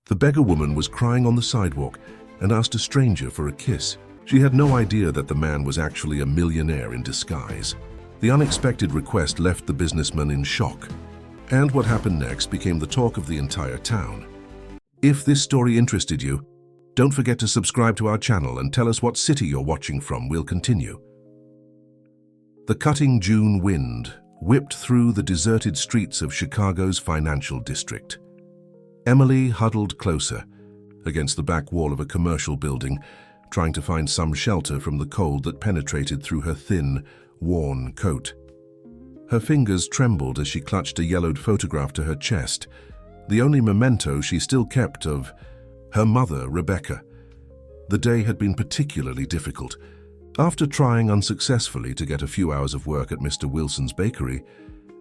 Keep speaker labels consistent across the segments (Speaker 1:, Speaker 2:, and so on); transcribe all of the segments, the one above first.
Speaker 1: The beggar woman was crying on the sidewalk and asked a stranger for a kiss. She had no idea that the man was actually a millionaire in disguise. The unexpected request left the businessman in shock, and what happened next became the talk of the entire town. If this story interested you, don't forget to subscribe to our channel and tell us what city you're watching from. We'll continue. The cutting June wind whipped through the deserted streets of Chicago's financial district. Emily huddled closer against the back wall of a commercial building, trying to find some shelter from the cold that penetrated through her thin, worn coat. Her fingers trembled as she clutched a yellowed photograph to her chest, the only memento she still kept of her mother, Rebecca. The day had been particularly difficult. After trying unsuccessfully to get a few hours of work at Mr. Wilson's bakery,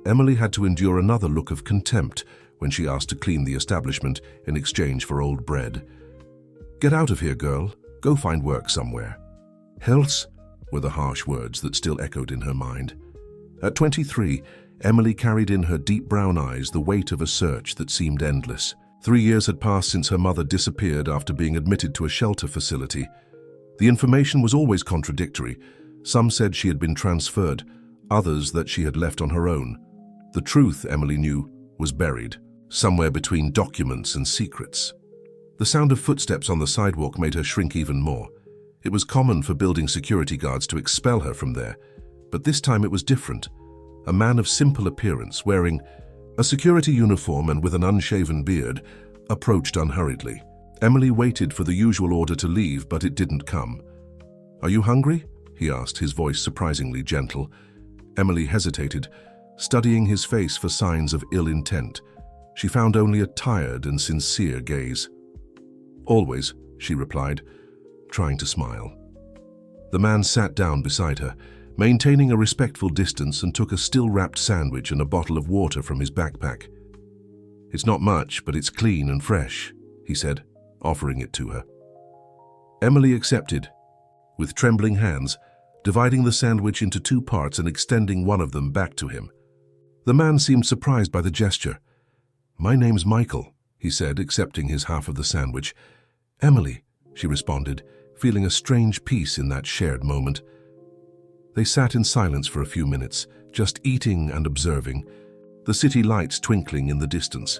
Speaker 1: Emily had to endure another look of contempt when she asked to clean the establishment in exchange for old bread. "Get out of here, girl. Go find work somewhere." "Else," were the harsh words that still echoed in her mind. At 23, Emily carried in her deep brown eyes the weight of a search that seemed endless. 3 years had passed since her mother disappeared after being admitted to a shelter facility. The information was always contradictory. Some said she had been transferred, others that she had left on her own. The truth, Emily knew, was buried, somewhere between documents and secrets. The sound of footsteps on the sidewalk made her shrink even more. It was common for building security guards to expel her from there, but this time it was different. A man of simple appearance, wearing a security uniform and with an unshaven beard, approached unhurriedly. Emily waited for the usual order to leave, but it didn't come. "Are you hungry?" he asked, his voice surprisingly gentle. Emily hesitated, studying his face for signs of ill intent. She found only a tired and sincere gaze. "Always," she replied, trying to smile. The man sat down beside her, maintaining a respectful distance, and took a still-wrapped sandwich and a bottle of water from his backpack. "It's not much, but it's clean and fresh," he said, offering it to her. Emily accepted, with trembling hands, dividing the sandwich into 2 parts and extending one of them back to him. The man seemed surprised by the gesture. "My name's Michael," he said, accepting his half of the sandwich. "Emily," she responded, feeling a strange peace in that shared moment. They sat in silence for a few minutes, just eating and observing, the city lights twinkling in the distance.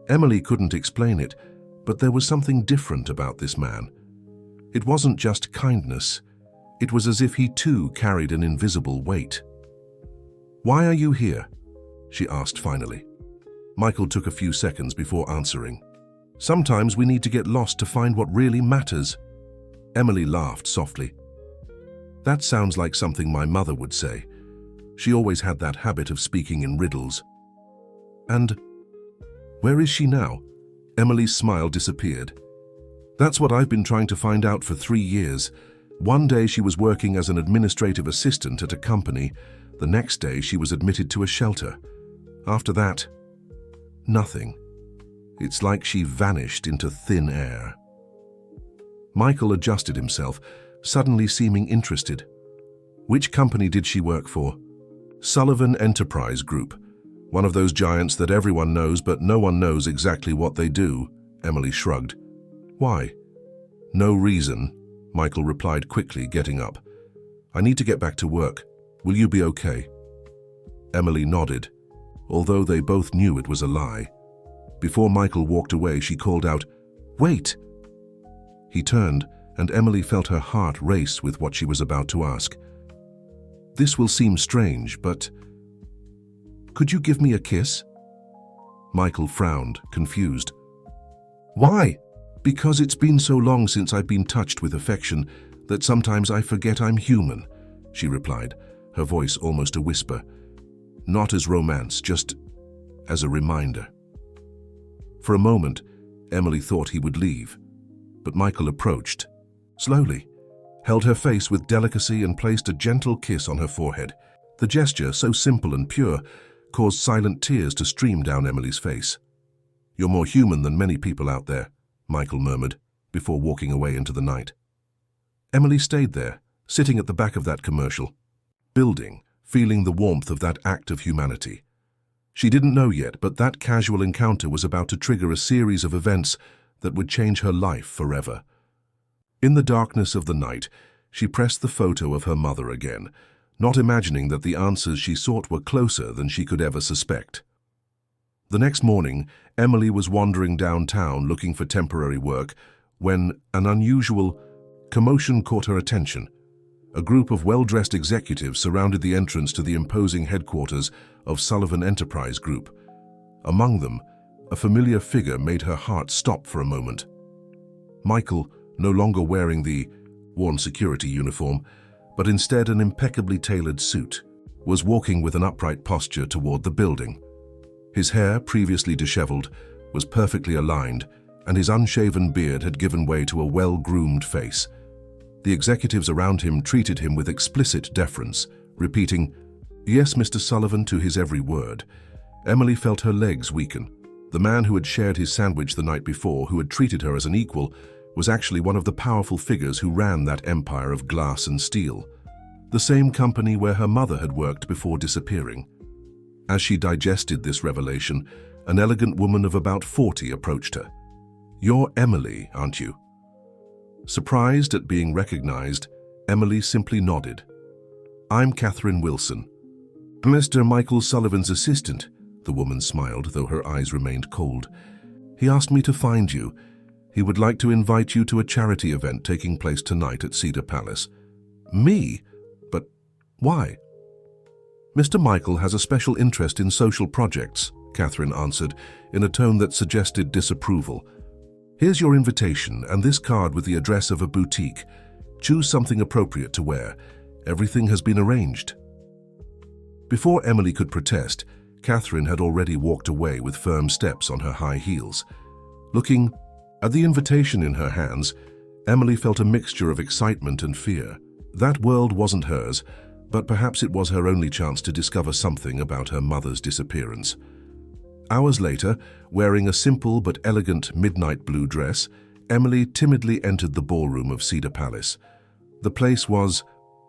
Speaker 1: Emily couldn't explain it, but there was something different about this man. It wasn't just kindness. It was as if he too carried an invisible weight. "Why are you here?" she asked finally. Michael took a few seconds before answering. "Sometimes we need to get lost to find what really matters." Emily laughed softly. "That sounds like something my mother would say. She always had that habit of speaking in riddles." "And where is she now?" Emily's smile disappeared. "That's what I've been trying to find out for 3 years. One day she was working as an administrative assistant at a company. The next day she was admitted to a shelter. After that, nothing. It's like she vanished into thin air." Michael adjusted himself, suddenly seeming interested. "Which company did she work for?" "Sullivan Enterprise Group. One of those giants that everyone knows, but no one knows exactly what they do," Emily shrugged. "Why?" "No reason," Michael replied quickly, getting up. "I need to get back to work. Will you be okay?" Emily nodded, although they both knew it was a lie. Before Michael walked away, she called out, "Wait!" He turned, and Emily felt her heart race with what she was about to ask. "This will seem strange, but could you give me a kiss?" Michael frowned, confused. "Why?" "Because it's been so long since I've been touched with affection that sometimes I forget I'm human," she replied, her voice almost a whisper. "Not as romance, just as a reminder." For a moment, Emily thought he would leave, but Michael approached, slowly, held her face with delicacy and placed a gentle kiss on her forehead. The gesture, so simple and pure, caused silent tears to stream down Emily's face. "You're more human than many people out there," Michael murmured, before walking away into the night. Emily stayed there, sitting at the back of that commercial building, feeling the warmth of that act of humanity. She didn't know yet, but that casual encounter was about to trigger a series of events that would change her life forever. In the darkness of the night, she pressed the photo of her mother again, not imagining that the answers she sought were closer than she could ever suspect. The next morning, Emily was wandering downtown looking for temporary work when an unusual commotion caught her attention. A group of well-dressed executives surrounded the entrance to the imposing headquarters of Sullivan Enterprise Group. Among them, a familiar figure made her heart stop for a moment. Michael, no longer wearing the worn security uniform, but instead an impeccably tailored suit, was walking with an upright posture toward the building. His hair, previously disheveled, was perfectly aligned, and his unshaven beard had given way to a well-groomed face. The executives around him treated him with explicit deference, repeating, "Yes, Mr. Sullivan," to his every word. Emily felt her legs weaken. The man who had shared his sandwich the night before, who had treated her as an equal, was actually one of the powerful figures who ran that empire of glass and steel. The same company where her mother had worked before disappearing. As she digested this revelation, an elegant woman of about 40 approached her. "You're Emily, aren't you?" Surprised at being recognized, Emily simply nodded. "I'm Catherine Wilson." "Mr. Michael Sullivan's assistant," the woman smiled, though her eyes remained cold. "He asked me to find you. He would like to invite you to a charity event taking place tonight at Cedar Palace." "Me? But why?" "Mr. Michael has a special interest in social projects," Catherine answered, in a tone that suggested disapproval. "Here's your invitation and this card with the address of a boutique. Choose something appropriate to wear. Everything has been arranged." Before Emily could protest, Catherine had already walked away with firm steps on her high heels. Looking at the invitation in her hands, Emily felt a mixture of excitement and fear. That world wasn't hers, but perhaps it was her only chance to discover something about her mother's disappearance. Hours later, wearing a simple but elegant midnight blue dress, Emily timidly entered the ballroom of Cedar Palace. The place was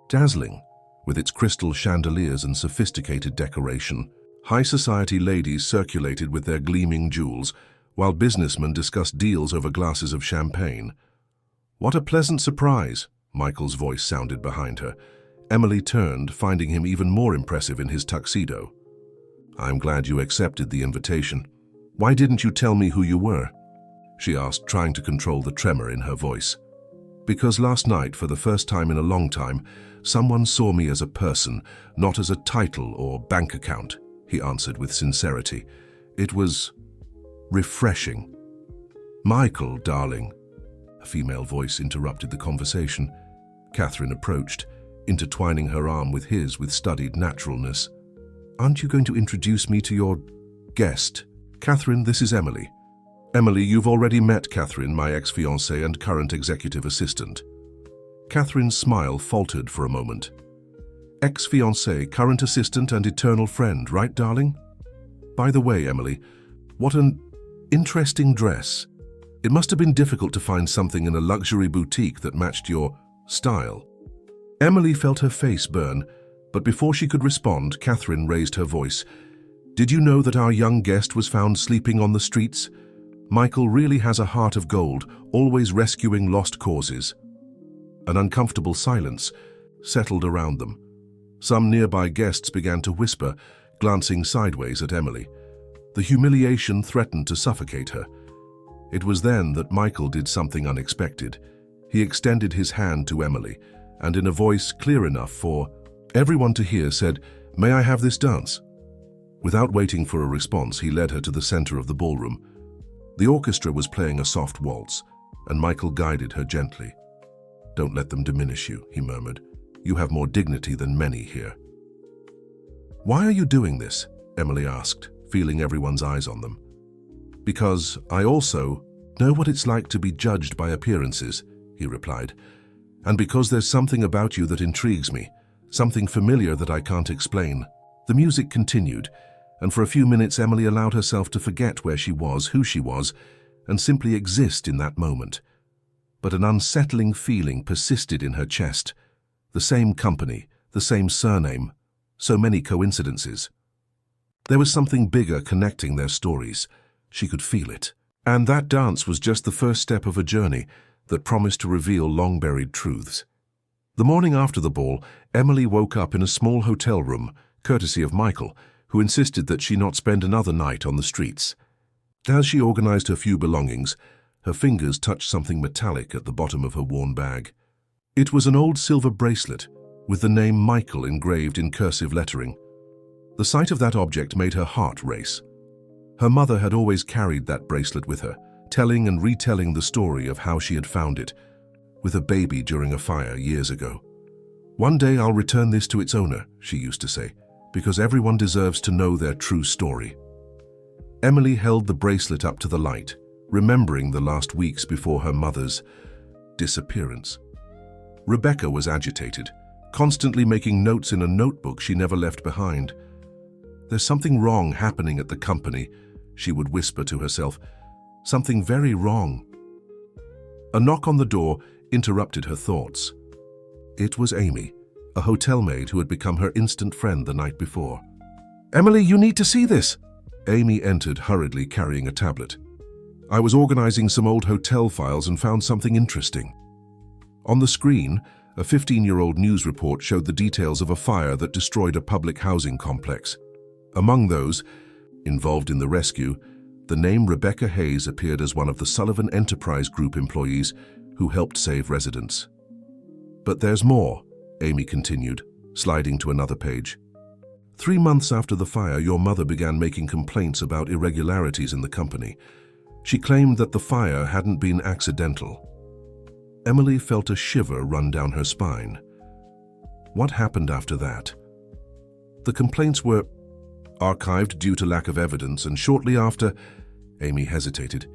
Speaker 1: dazzling, with its crystal chandeliers and sophisticated decoration. High society ladies circulated with their gleaming jewels, while businessmen discussed deals over glasses of champagne. "What a pleasant surprise," Michael's voice sounded behind her. Emily turned, finding him even more impressive in his tuxedo. "I'm glad you accepted the invitation. Why didn't you tell me who you were?" she asked, trying to control the tremor in her voice. "Because last night, for the first time in a long time, someone saw me as a person, not as a title or bank account," he answered with sincerity. "It was refreshing." "Michael, darling," a female voice interrupted the conversation. Catherine approached, intertwining her arm with his with studied naturalness. "Aren't you going to introduce me to your guest?" "Catherine, this is Emily." "Emily, you've already met Catherine, my ex-fiancée and current executive assistant." Catherine's smile faltered for a moment. "Ex-fiancée, current assistant and eternal friend, right, darling? By the way, Emily, what an interesting dress. It must have been difficult to find something in a luxury boutique that matched your style." Emily felt her face burn, but before she could respond, Catherine raised her voice. "Did you know that our young guest was found sleeping on the streets? Michael really has a heart of gold, always rescuing lost causes." An uncomfortable silence settled around them. Some nearby guests began to whisper, glancing sideways at Emily. The humiliation threatened to suffocate her. It was then that Michael did something unexpected. He extended his hand to Emily, and in a voice clear enough for everyone to hear said, "May I have this dance?" Without waiting for a response, he led her to the center of the ballroom. The orchestra was playing a soft waltz, and Michael guided her gently. "Don't let them diminish you," he murmured. "You have more dignity than many here." "Why are you doing this?" Emily asked, feeling everyone's eyes on them. "Because I also know what it's like to be judged by appearances," he replied. "And because there's something about you that intrigues me, something familiar that I can't explain." The music continued, and for a few minutes Emily allowed herself to forget where she was, who she was, and simply exist in that moment. But an unsettling feeling persisted in her chest. The same company, the same surname, so many coincidences. There was something bigger connecting their stories. She could feel it. And that dance was just the first step of a journey that promised to reveal long-buried truths. The morning after the ball, Emily woke up in a small hotel room, courtesy of Michael, who insisted that she not spend another night on the streets. As she organized her few belongings, her fingers touched something metallic at the bottom of her worn bag. It was an old silver bracelet with the name Michael engraved in cursive lettering. The sight of that object made her heart race. Her mother had always carried that bracelet with her, telling and retelling the story of how she had found it, with a baby during a fire years ago. "One day I'll return this to its owner," she used to say, "because everyone deserves to know their true story." Emily held the bracelet up to the light, remembering the last weeks before her mother's disappearance. Rebecca was agitated, constantly making notes in a notebook she never left behind. "There's something wrong happening at the company," she would whisper to herself. "Something very wrong." A knock on the door interrupted her thoughts. It was Amy, a hotel maid who had become her instant friend the night before. "Emily, you need to see this." Amy entered hurriedly carrying a tablet. "I was organizing some old hotel files and found something interesting." On the screen, a 15-year-old news report showed the details of a fire that destroyed a public housing complex. Among those involved in the rescue, the name Rebecca Hayes appeared as one of the Sullivan Enterprise Group employees who helped save residents. "But there's more," Amy continued, sliding to another page. 3 months after the fire, your mother began making complaints about irregularities in the company. She claimed that the fire hadn't been accidental." Emily felt a shiver run down her spine. What happened after that? "The complaints were archived due to lack of evidence, and shortly after—" Amy hesitated.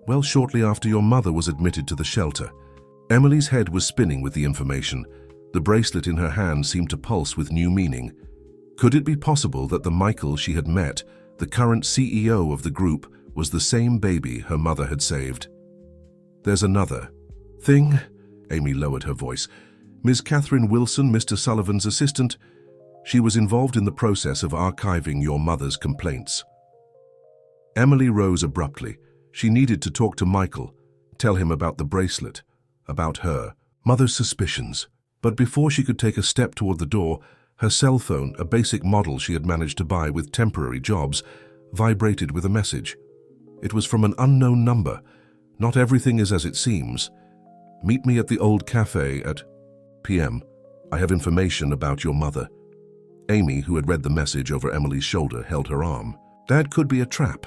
Speaker 1: "Well, shortly after your mother was admitted to the shelter." Emily's head was spinning with the information. The bracelet in her hand seemed to pulse with new meaning. Could it be possible that the Michael she had met, the current CEO of the group, was the same baby her mother had saved? "There's another thing," Amy lowered her voice. "Ms. Catherine Wilson, Mr. Sullivan's assistant, she was involved in the process of archiving your mother's complaints." Emily rose abruptly. She needed to talk to Michael, tell him about the bracelet, about her mother's suspicions. But before she could take a step toward the door, her cell phone, a basic model she had managed to buy with temporary jobs, vibrated with a message. It was from an unknown number. "Not everything is as it seems. Meet me at the old cafe at p.m. I have information about your mother." Amy, who had read the message over Emily's shoulder, held her arm. "That could be a trap.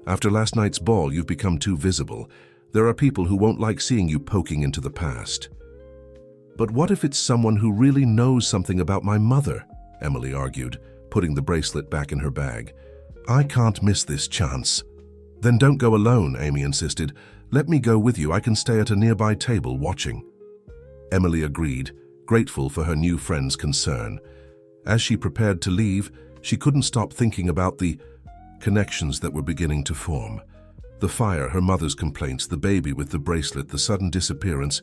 Speaker 1: After last night's ball, you've become too visible. There are people who won't like seeing you poking into the past." "But what if it's someone who really knows something about my mother?" Emily argued, putting the bracelet back in her bag. "I can't miss this chance." "Then don't go alone," Amy insisted. "Let me go with you. I can stay at a nearby table watching." Emily agreed, grateful for her new friend's concern. As she prepared to leave, she couldn't stop thinking about the connections that were beginning to form. The fire, her mother's complaints, the baby with the bracelet, the sudden disappearance,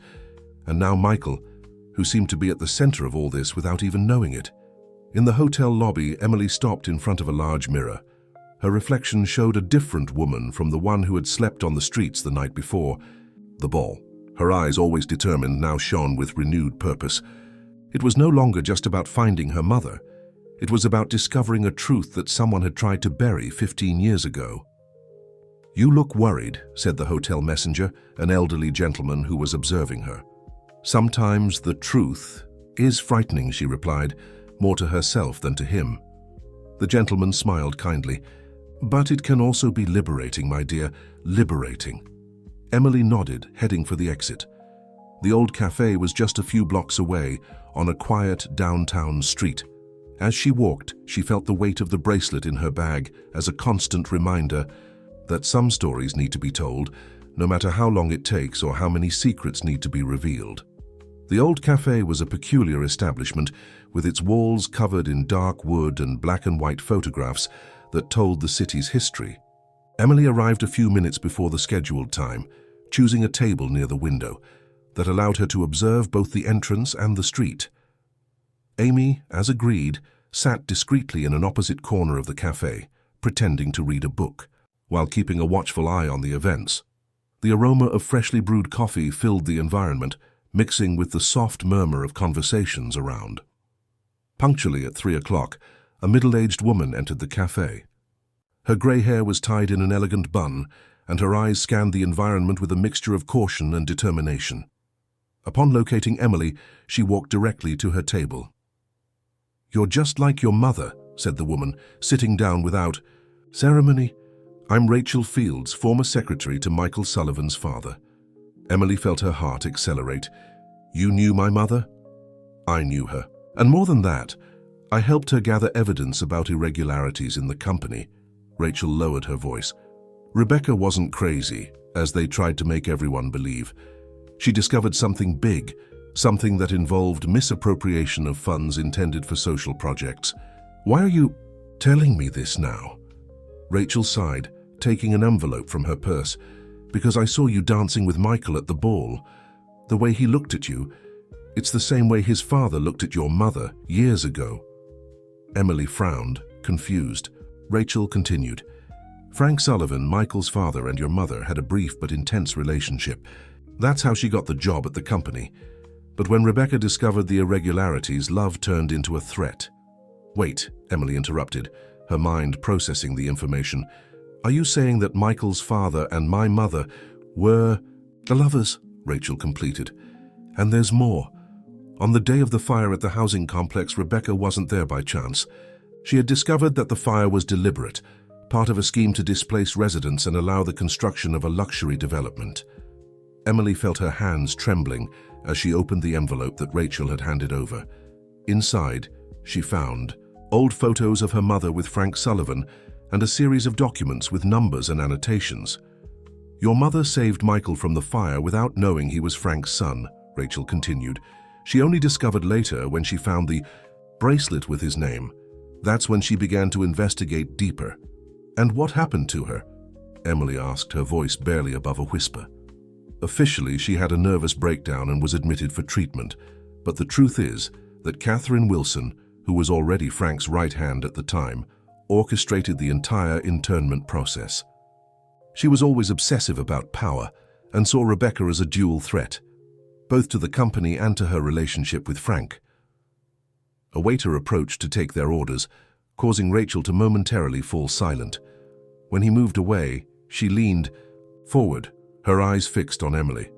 Speaker 1: and now Michael, who seemed to be at the center of all this without even knowing it. In the hotel lobby, Emily stopped in front of a large mirror. Her reflection showed a different woman from the one who had slept on the streets the night before. The ball, her eyes always determined, now shone with renewed purpose. It was no longer just about finding her mother. It was about discovering a truth that someone had tried to bury 15 years ago. "You look worried," said the hotel messenger, an elderly gentleman who was observing her. "Sometimes the truth is frightening," she replied, more to herself than to him. The gentleman smiled kindly. "But it can also be liberating, my dear, liberating." Emily nodded, heading for the exit. The old cafe was just a few blocks away, on a quiet downtown street. As she walked, she felt the weight of the bracelet in her bag as a constant reminder that some stories need to be told, no matter how long it takes or how many secrets need to be revealed. The old cafe was a peculiar establishment, with its walls covered in dark wood and black and white photographs that told the city's history. Emily arrived a few minutes before the scheduled time, choosing a table near the window that allowed her to observe both the entrance and the street. Amy, as agreed, sat discreetly in an opposite corner of the cafe, pretending to read a book, while keeping a watchful eye on the events. The aroma of freshly brewed coffee filled the environment, mixing with the soft murmur of conversations around. Punctually at 3 o'clock, a middle-aged woman entered the cafe. Her grey hair was tied in an elegant bun, and her eyes scanned the environment with a mixture of caution and determination. Upon locating Emily, she walked directly to her table. "You're just like your mother," said the woman, sitting down without ceremony. "I'm Rachel Fields, former secretary to Michael Sullivan's father." Emily felt her heart accelerate. "You knew my mother?" "I knew her. And more than that, I helped her gather evidence about irregularities in the company." Rachel lowered her voice. "Rebecca wasn't crazy, as they tried to make everyone believe. She discovered something big, something that involved misappropriation of funds intended for social projects." "Why are you telling me this now?" Rachel sighed, taking an envelope from her purse. "Because I saw you dancing with Michael at the ball. The way he looked at you, it's the same way his father looked at your mother years ago." Emily frowned, confused. Rachel continued. "Frank Sullivan, Michael's father, and your mother had a brief but intense relationship. That's how she got the job at the company. But when Rebecca discovered the irregularities, love turned into a threat." "Wait," Emily interrupted, her mind processing the information. "Are you saying that Michael's father and my mother were the lovers?" Rachel completed. "And there's more. On the day of the fire at the housing complex, Rebecca wasn't there by chance. She had discovered that the fire was deliberate, part of a scheme to displace residents and allow the construction of a luxury development." Emily felt her hands trembling as she opened the envelope that Rachel had handed over. Inside, she found old photos of her mother with Frank Sullivan and a series of documents with numbers and annotations. "Your mother saved Michael from the fire without knowing he was Frank's son," Rachel continued. "She only discovered later when she found the bracelet with his name. That's when she began to investigate deeper." "And what happened to her?" Emily asked, her voice barely above a whisper. "Officially, she had a nervous breakdown and was admitted for treatment. But the truth is that Catherine Wilson, who was already Frank's right hand at the time, orchestrated the entire internment process. She was always obsessive about power and saw Rebecca as a dual threat, both to the company and to her relationship with Frank." A waiter approached to take their orders, causing Rachel to momentarily fall silent. When he moved away, she leaned forward, her eyes fixed on Emily.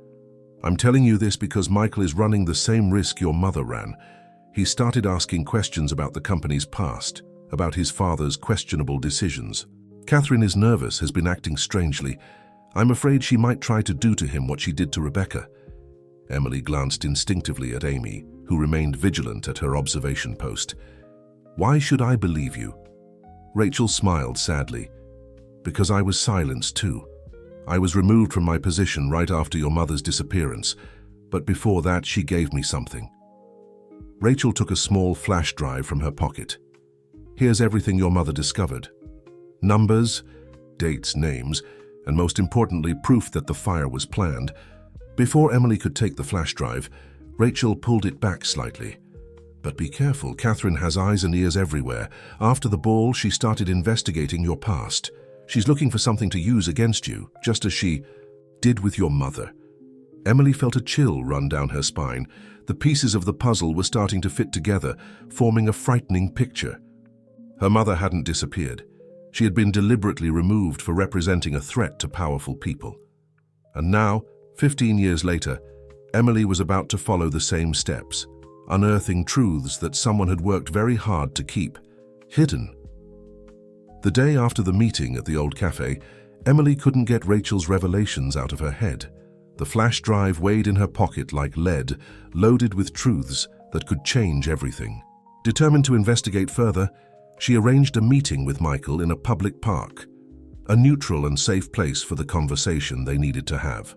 Speaker 1: "I'm telling you this because Michael is running the same risk your mother ran. He started asking questions about the company's past, about his father's questionable decisions. Catherine is nervous, has been acting strangely. I'm afraid she might try to do to him what she did to Rebecca." Emily glanced instinctively at Amy, who remained vigilant at her observation post. "Why should I believe you?" Rachel smiled sadly. "Because I was silenced too. I was removed from my position right after your mother's disappearance, but before that she gave me something." Rachel took a small flash drive from her pocket. "Here's everything your mother discovered. Numbers, dates, names, and most importantly, proof that the fire was planned." Before Emily could take the flash drive, Rachel pulled it back slightly. "But be careful, Catherine has eyes and ears everywhere. After the ball, she started investigating your past. She's looking for something to use against you, just as she did with your mother." Emily felt a chill run down her spine. The pieces of the puzzle were starting to fit together, forming a frightening picture. Her mother hadn't disappeared. She had been deliberately removed for representing a threat to powerful people. And now, 15 years later, Emily was about to follow the same steps, unearthing truths that someone had worked very hard to keep hidden. The day after the meeting at the old cafe, Emily couldn't get Rachel's revelations out of her head. The flash drive weighed in her pocket like lead, loaded with truths that could change everything. Determined to investigate further, she arranged a meeting with Michael in a public park, a neutral and safe place for the conversation they needed to have.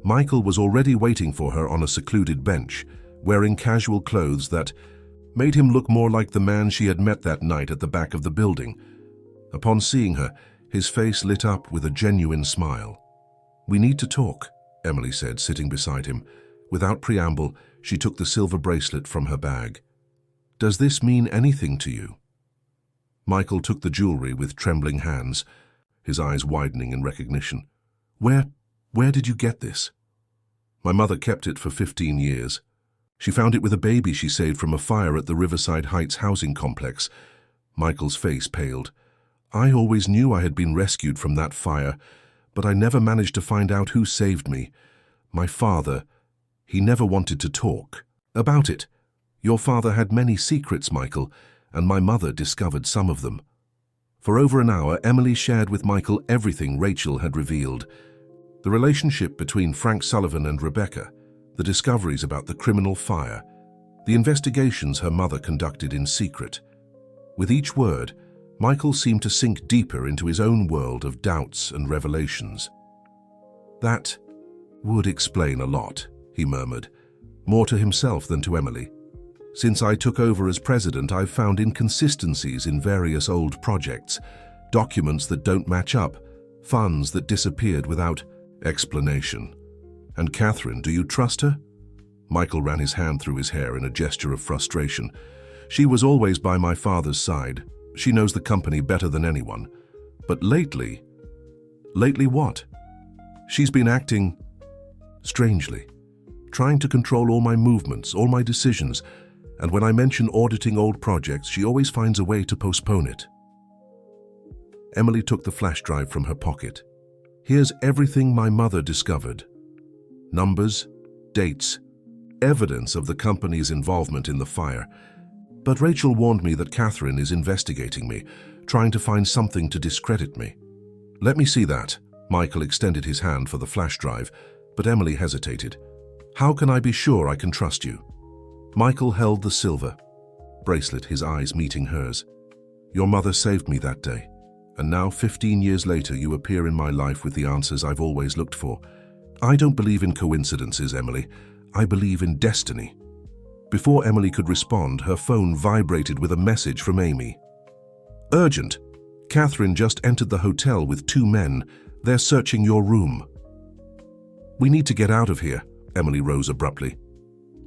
Speaker 1: Michael was already waiting for her on a secluded bench, wearing casual clothes that made him look more like the man she had met that night at the back of the building. Upon seeing her, his face lit up with a genuine smile. "We need to talk," Emily said, sitting beside him. Without preamble, she took the silver bracelet from her bag. Does this mean anything to you? Michael took the jewelry with trembling hands, his eyes widening in recognition. Where did you get this? My mother kept it for 15 years. She found it with a baby she saved from a fire at the Riverside Heights housing complex. Michael's face paled. I always knew I had been rescued from that fire, but I never managed to find out who saved me. My father, he never wanted to talk about it. Your father had many secrets, Michael, and my mother discovered some of them. For over an hour, Emily shared with Michael everything Rachel had revealed. The relationship between Frank Sullivan and Rebecca, the discoveries about the criminal fire, the investigations her mother conducted in secret. With each word, Michael seemed to sink deeper into his own world of doubts and revelations. That would explain a lot, he murmured, more to himself than to Emily. Since I took over as president, I've found inconsistencies in various old projects, documents that don't match up, funds that disappeared without explanation. And Catherine, do you trust her? Michael ran his hand through his hair in a gesture of frustration. She was always by my father's side. She knows the company better than anyone. But lately what? She's been acting strangely, trying to control all my movements, all my decisions, and when I mention auditing old projects, she always finds a way to postpone it. Emily took the flash drive from her pocket. Here's everything my mother discovered. Numbers, dates, evidence of the company's involvement in the fire. But Rachel warned me that Catherine is investigating me, trying to find something to discredit me. Let me see that. Michael extended his hand for the flash drive, but Emily hesitated. How can I be sure I can trust you? Michael held the silver bracelet, his eyes meeting hers. Your mother saved me that day, and now 15 years later you appear in my life with the answers I've always looked for. I don't believe in coincidences, Emily. I believe in destiny. Before Emily could respond, her phone vibrated with a message from Amy. Urgent. Catherine just entered the hotel with 2 men. They're searching your room. We need to get out of here, Emily rose abruptly.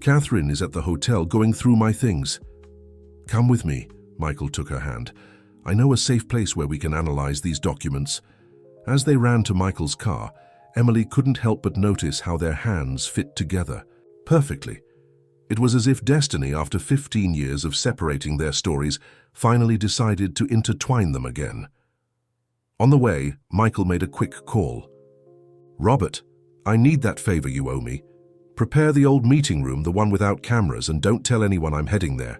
Speaker 1: Catherine is at the hotel going through my things. Come with me, Michael took her hand. I know a safe place where we can analyze these documents. As they ran to Michael's car, Emily couldn't help but notice how their hands fit together perfectly. It was as if destiny, after 15 years of separating their stories, finally decided to intertwine them again. On the way, Michael made a quick call. Robert, I need that favor you owe me. Prepare the old meeting room, the one without cameras, and don't tell anyone I'm heading there.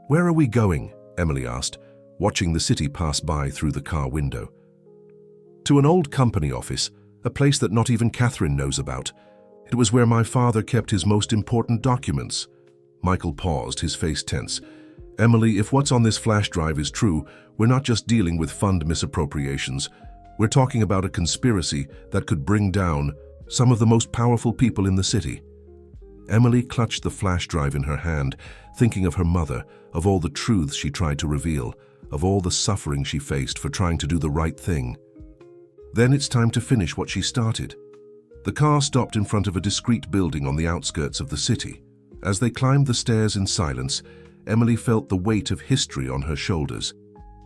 Speaker 1: Where are we going? Emily asked, watching the city pass by through the car window. To an old company office, a place that not even Catherine knows about. It was where my father kept his most important documents. Michael paused, his face tense. Emily, if what's on this flash drive is true, we're not just dealing with fund misappropriations. We're talking about a conspiracy that could bring down some of the most powerful people in the city. Emily clutched the flash drive in her hand, thinking of her mother, of all the truths she tried to reveal, of all the suffering she faced for trying to do the right thing. Then it's time to finish what she started. The car stopped in front of a discreet building on the outskirts of the city. As they climbed the stairs in silence, Emily felt the weight of history on her shoulders.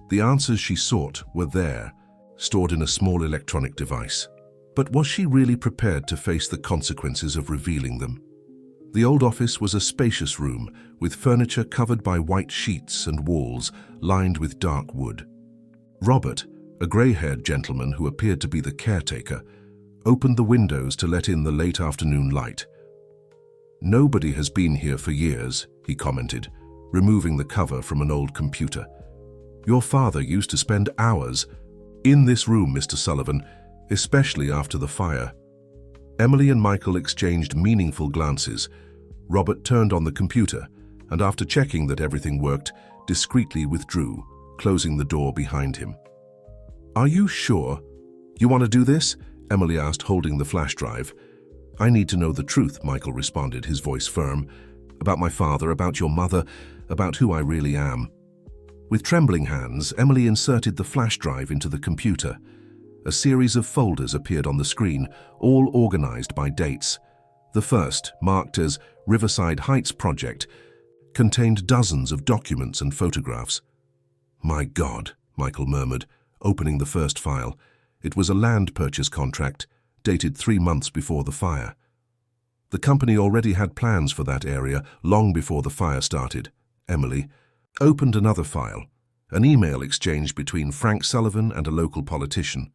Speaker 1: The answers she sought were there, stored in a small electronic device. But was she really prepared to face the consequences of revealing them? The old office was a spacious room, with furniture covered by white sheets and walls lined with dark wood. Robert, a grey-haired gentleman who appeared to be the caretaker, opened the windows to let in the late afternoon light. Nobody has been here for years, he commented, removing the cover from an old computer. Your father used to spend hours in this room, Mr. Sullivan, especially after the fire. Emily and Michael exchanged meaningful glances. Robert turned on the computer, and after checking that everything worked, discreetly withdrew, closing the door behind him. Are you sure you want to do this? Emily asked, holding the flash drive. I need to know the truth, Michael responded, his voice firm. About my father, about your mother, about who I really am. With trembling hands, Emily inserted the flash drive into the computer. A series of folders appeared on the screen, all organized by dates. The first, marked as Riverside Heights Project, contained dozens of documents and photographs. "My God," Michael murmured, opening the first file. It was a land purchase contract, dated 3 months before the fire. The company already had plans for that area long before the fire started. Emily opened another file, an email exchange between Frank Sullivan and a local politician.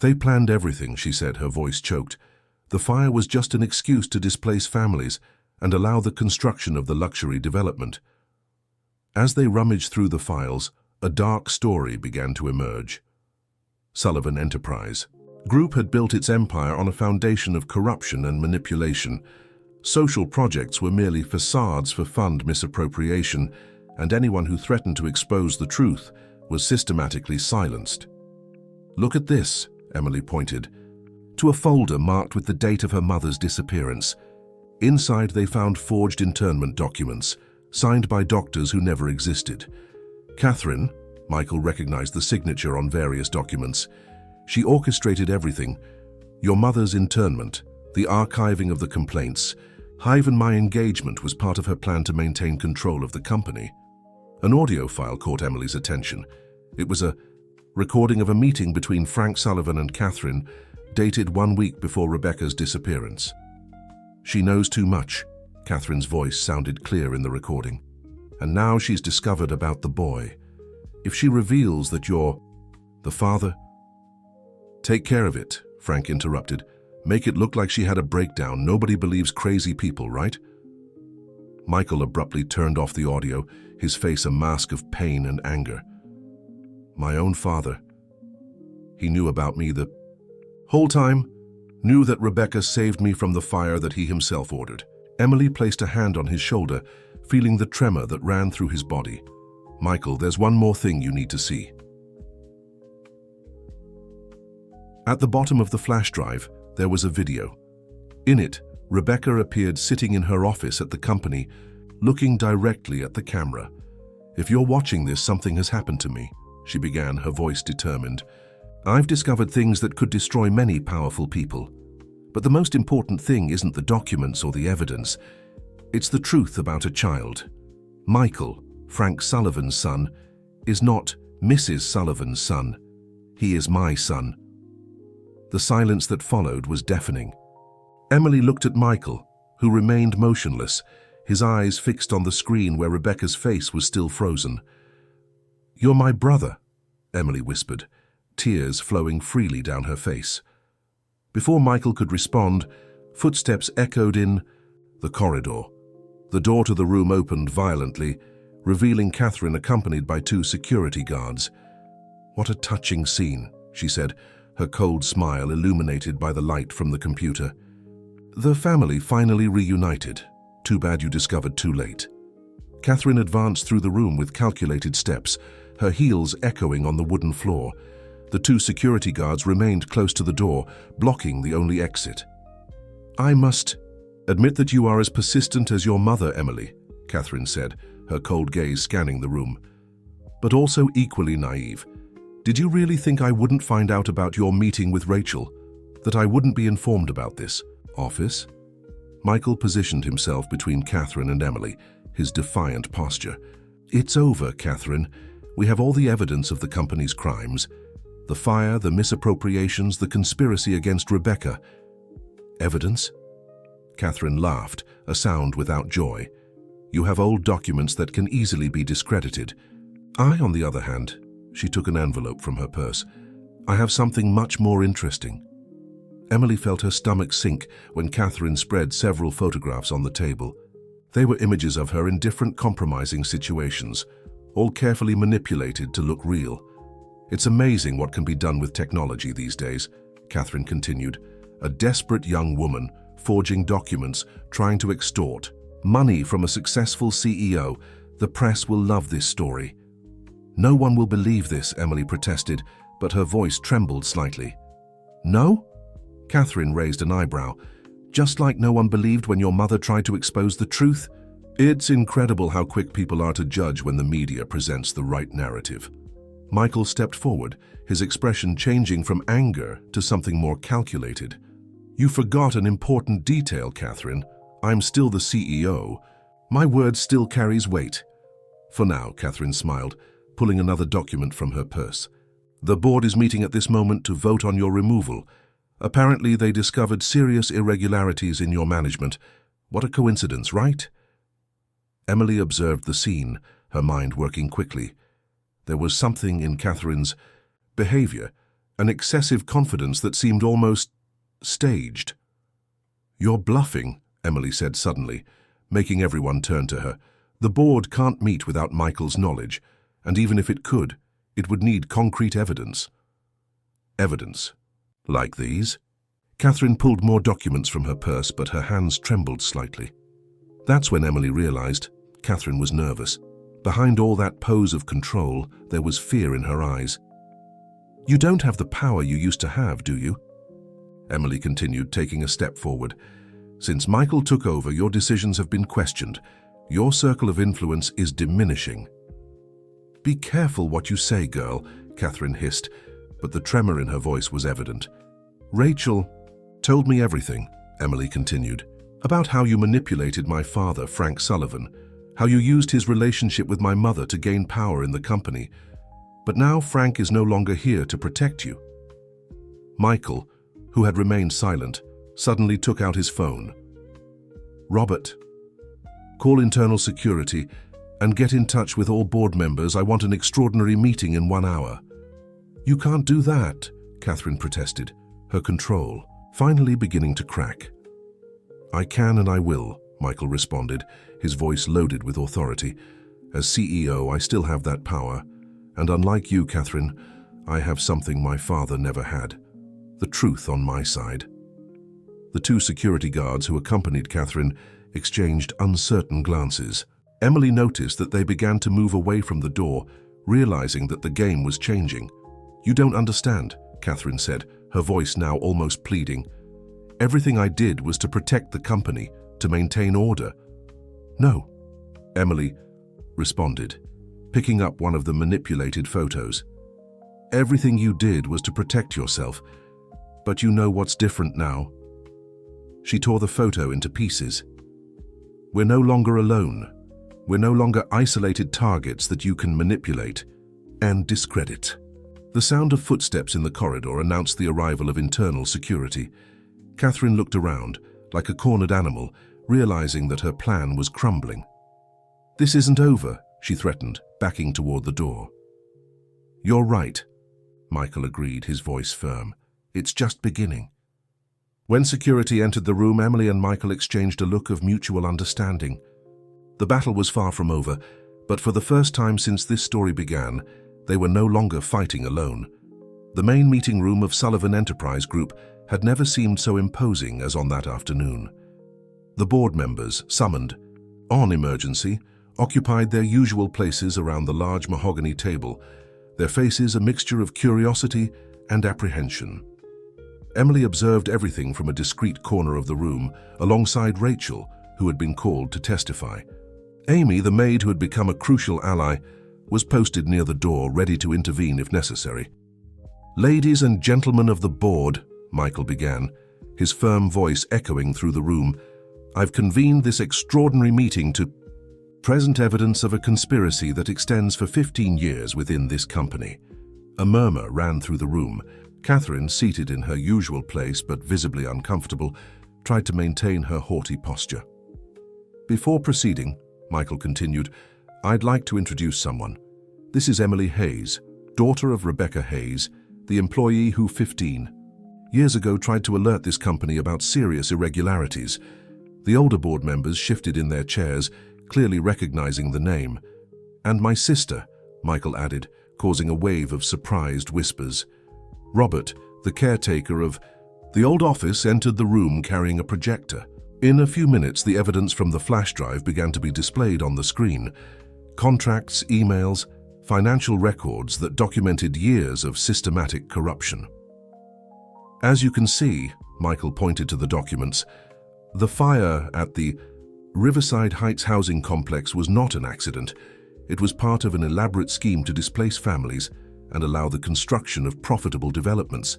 Speaker 1: "They planned everything," she said, her voice choked. "The fire was just an excuse to displace families and allow the construction of the luxury development." As they rummaged through the files, a dark story began to emerge. Sullivan Enterprise Group had built its empire on a foundation of corruption and manipulation. Social projects were merely facades for fund misappropriation, and anyone who threatened to expose the truth was systematically silenced. "Look at this," Emily pointed, to a folder marked with the date of her mother's disappearance. Inside they found forged internment documents, signed by doctors who never existed. Catherine, Michael recognized the signature on various documents. She orchestrated everything: your mother's internment, the archiving of the complaints. Even my engagement was part of her plan to maintain control of the company. An audio file caught Emily's attention. It was a recording of a meeting between Frank Sullivan and Catherine, dated 1 week before Rebecca's disappearance. "She knows too much," Catherine's voice sounded clear in the recording. "And now she's discovered about the boy. If she reveals that you're the father—" "Take care of it," Frank interrupted. "Make it look like she had a breakdown. Nobody believes crazy people, right?" Michael abruptly turned off the audio, his face a mask of pain and anger. "My own father. He knew about me the whole time, knew that Rebecca saved me from the fire that he himself ordered." Emily placed a hand on his shoulder, feeling the tremor that ran through his body. "Michael, there's one more thing you need to see." At the bottom of the flash drive, there was a video. In it, Rebecca appeared sitting in her office at the company, looking directly at the camera. "If you're watching this, something has happened to me," she began, her voice determined. "I've discovered things that could destroy many powerful people. But the most important thing isn't the documents or the evidence. It's the truth about a child. Michael, Frank Sullivan's son, is not Mrs. Sullivan's son. He is my son." The silence that followed was deafening. Emily looked at Michael, who remained motionless, his eyes fixed on the screen where Rebecca's face was still frozen. "You're my brother," Emily whispered, tears flowing freely down her face. Before Michael could respond, footsteps echoed in the corridor. The door to the room opened violently, revealing Catherine accompanied by 2 security guards. "What a touching scene," she said, her cold smile illuminated by the light from the computer. "The family finally reunited. Too bad you discovered too late." Catherine advanced through the room with calculated steps, her heels echoing on the wooden floor. The 2 security guards remained close to the door, blocking the only exit. "I must admit that you are as persistent as your mother, Emily," Catherine said, her cold gaze scanning the room. "But also equally naive. Did you really think I wouldn't find out about your meeting with Rachel? That I wouldn't be informed about this? Office?" Michael positioned himself between Catherine and Emily, his defiant posture. "It's over, Catherine. We have all the evidence of the company's crimes. The fire, the misappropriations, the conspiracy against Rebecca." "Evidence?" Catherine laughed, a sound without joy. "You have old documents that can easily be discredited. I, on the other hand," she took an envelope from her purse, "I have something much more interesting." Emily felt her stomach sink when Catherine spread several photographs on the table. They were images of her in different compromising situations, all carefully manipulated to look real. "It's amazing what can be done with technology these days," Catherine continued. "A desperate young woman forging documents, trying to extort money from a successful CEO. The press will love this story." "No one will believe this," Emily protested, but her voice trembled slightly. "No?" Catherine raised an eyebrow. "Just like no one believed when your mother tried to expose the truth?" "It's incredible how quick people are to judge when the media presents the right narrative." Michael stepped forward, his expression changing from anger to something more calculated. "You forgot an important detail, Catherine. I'm still the CEO. My word still carries weight. For now, Catherine smiled, pulling another document from her purse. The board is meeting at this moment to vote on your removal. Apparently, they discovered serious irregularities in your management. What a coincidence, right? Emily observed the scene, her mind working quickly. There was something in Catherine's behavior, an excessive confidence that seemed almost staged. You're bluffing, Emily said suddenly, making everyone turn to her. The board can't meet without Michael's knowledge, and even if it could, it would need concrete evidence. Evidence? Like these? Catherine pulled more documents from her purse, but her hands trembled slightly. That's when Emily realized Catherine was nervous. Behind all that pose of control, there was fear in her eyes. You don't have the power you used to have, do you? Emily continued, taking a step forward. Since Michael took over, your decisions have been questioned. Your circle of influence is diminishing. Be careful what you say, girl, Catherine hissed, but the tremor in her voice was evident. Rachel told me everything, Emily continued, about how you manipulated my father, Frank Sullivan, how you used his relationship with my mother to gain power in the company. But now Frank is no longer here to protect you. Michael, who had remained silent, suddenly took out his phone. Robert, call internal security and get in touch with all board members. I want an extraordinary meeting in 1 hour. You can't do that, Catherine protested, her control finally beginning to crack. I can and I will, Michael responded, his voice loaded with authority. As CEO, I still have that power, and unlike you, Catherine, I have something my father never had, the truth on my side. The two security guards who accompanied Catherine exchanged uncertain glances. Emily noticed that they began to move away from the door, realizing that the game was changing. You don't understand, Catherine said, her voice now almost pleading. Everything I did was to protect the company, to maintain order. No, Emily responded, picking up one of the manipulated photos. Everything you did was to protect yourself, but you know what's different now. She tore the photo into pieces. We're no longer alone. We're no longer isolated targets that you can manipulate and discredit. The sound of footsteps in the corridor announced the arrival of internal security. Catherine looked around, like a cornered animal, realizing that her plan was crumbling. This isn't over, she threatened, backing toward the door. You're right, Michael agreed, his voice firm. It's just beginning. When security entered the room, Emily and Michael exchanged a look of mutual understanding. The battle was far from over, but for the first time since this story began, they were no longer fighting alone. The main meeting room of Sullivan Enterprise Group had never seemed so imposing as on that afternoon. The board members, summoned on emergency, occupied their usual places around the large mahogany table, their faces a mixture of curiosity and apprehension. Emily observed everything from a discreet corner of the room, alongside Rachel, who had been called to testify. Amy, the maid who had become a crucial ally, was posted near the door, ready to intervene if necessary. Ladies and gentlemen of the board, Michael began, his firm voice echoing through the room, I've convened this extraordinary meeting to present evidence of a conspiracy that extends for 15 years within this company. A murmur ran through the room. Catherine, seated in her usual place but visibly uncomfortable, tried to maintain her haughty posture. Before proceeding, Michael continued, I'd like to introduce someone. This is Emily Hayes, daughter of Rebecca Hayes, the employee who 15 years ago tried to alert this company about serious irregularities. The older board members shifted in their chairs, clearly recognizing the name. And my sister, Michael added, causing a wave of surprised whispers. Robert, the caretaker of the old office, entered the room carrying a projector. In a few minutes, the evidence from the flash drive began to be displayed on the screen. Contracts, emails, financial records that documented years of systematic corruption. As you can see, Michael pointed to the documents, the fire at the Riverside Heights housing complex was not an accident. It was part of an elaborate scheme to displace families and allow the construction of profitable developments.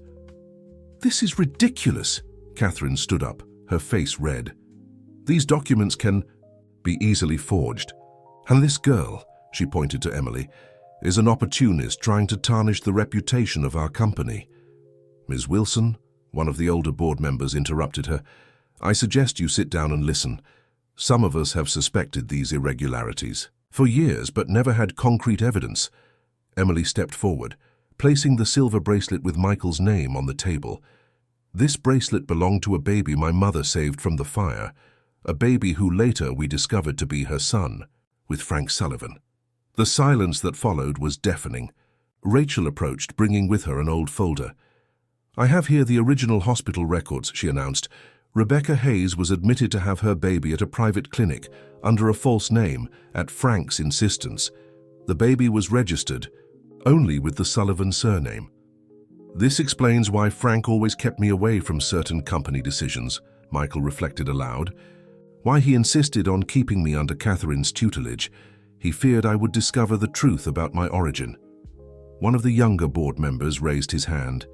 Speaker 1: This is ridiculous, Catherine stood up, her face red. These documents can... be easily forged. And this girl, she pointed to Emily, is an opportunist trying to tarnish the reputation of our company. Ms. Wilson, one of the older board members, interrupted her. I suggest you sit down and listen. Some of us have suspected these irregularities for years, but never had concrete evidence. Emily stepped forward, placing the silver bracelet with Michael's name on the table. This bracelet belonged to a baby my mother saved from the fire, a baby who later we discovered to be her son, with Frank Sullivan. The silence that followed was deafening. Rachel approached, bringing with her an old folder. I have here the original hospital records, she announced. Rebecca Hayes was admitted to have her baby at a private clinic under a false name at Frank's insistence. The baby was registered only with the Sullivan surname. This explains why Frank always kept me away from certain company decisions, Michael reflected aloud. Why he insisted on keeping me under Catherine's tutelage. He feared I would discover the truth about my origin. One of the younger board members raised his hand.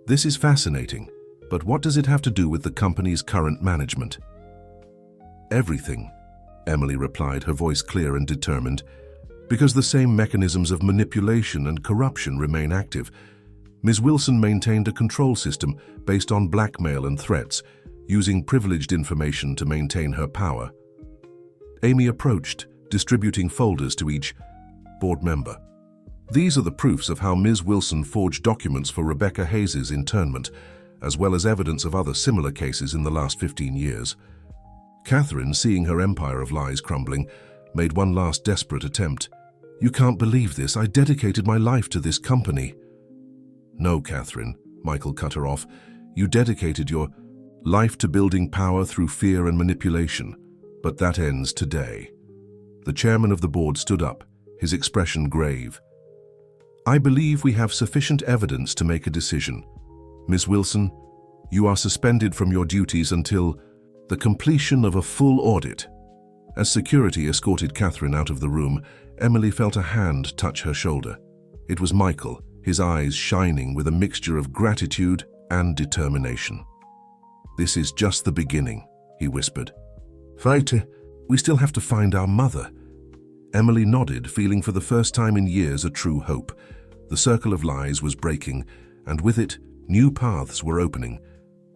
Speaker 1: This is fascinating, but what does it have to do with the company's current management? Everything, Emily replied, her voice clear and determined. Because the same mechanisms of manipulation and corruption remain active. Ms. Wilson maintained a control system based on blackmail and threats, using privileged information to maintain her power. Amy approached, distributing folders to each board member. These are the proofs of how Ms. Wilson forged documents for Rebecca Hayes' internment, as well as evidence of other similar cases in the last 15 years. Catherine, seeing her empire of lies crumbling, made one last desperate attempt. You can't believe this. I dedicated my life to this company. No, Catherine, Michael cut her off. You dedicated your life to building power through fear and manipulation, but that ends today. The chairman of the board stood up, his expression grave. I believe we have sufficient evidence to make a decision. Ms. Wilson, you are suspended from your duties until the completion of a full audit. As security escorted Catherine out of the room, Emily felt a hand touch her shoulder. It was Michael, his eyes shining with a mixture of gratitude and determination. This is just the beginning, he whispered. Weiter, we still have to find our mother. Emily nodded, feeling for the first time in years a true hope. The circle of lies was breaking, and with it, new paths were opening.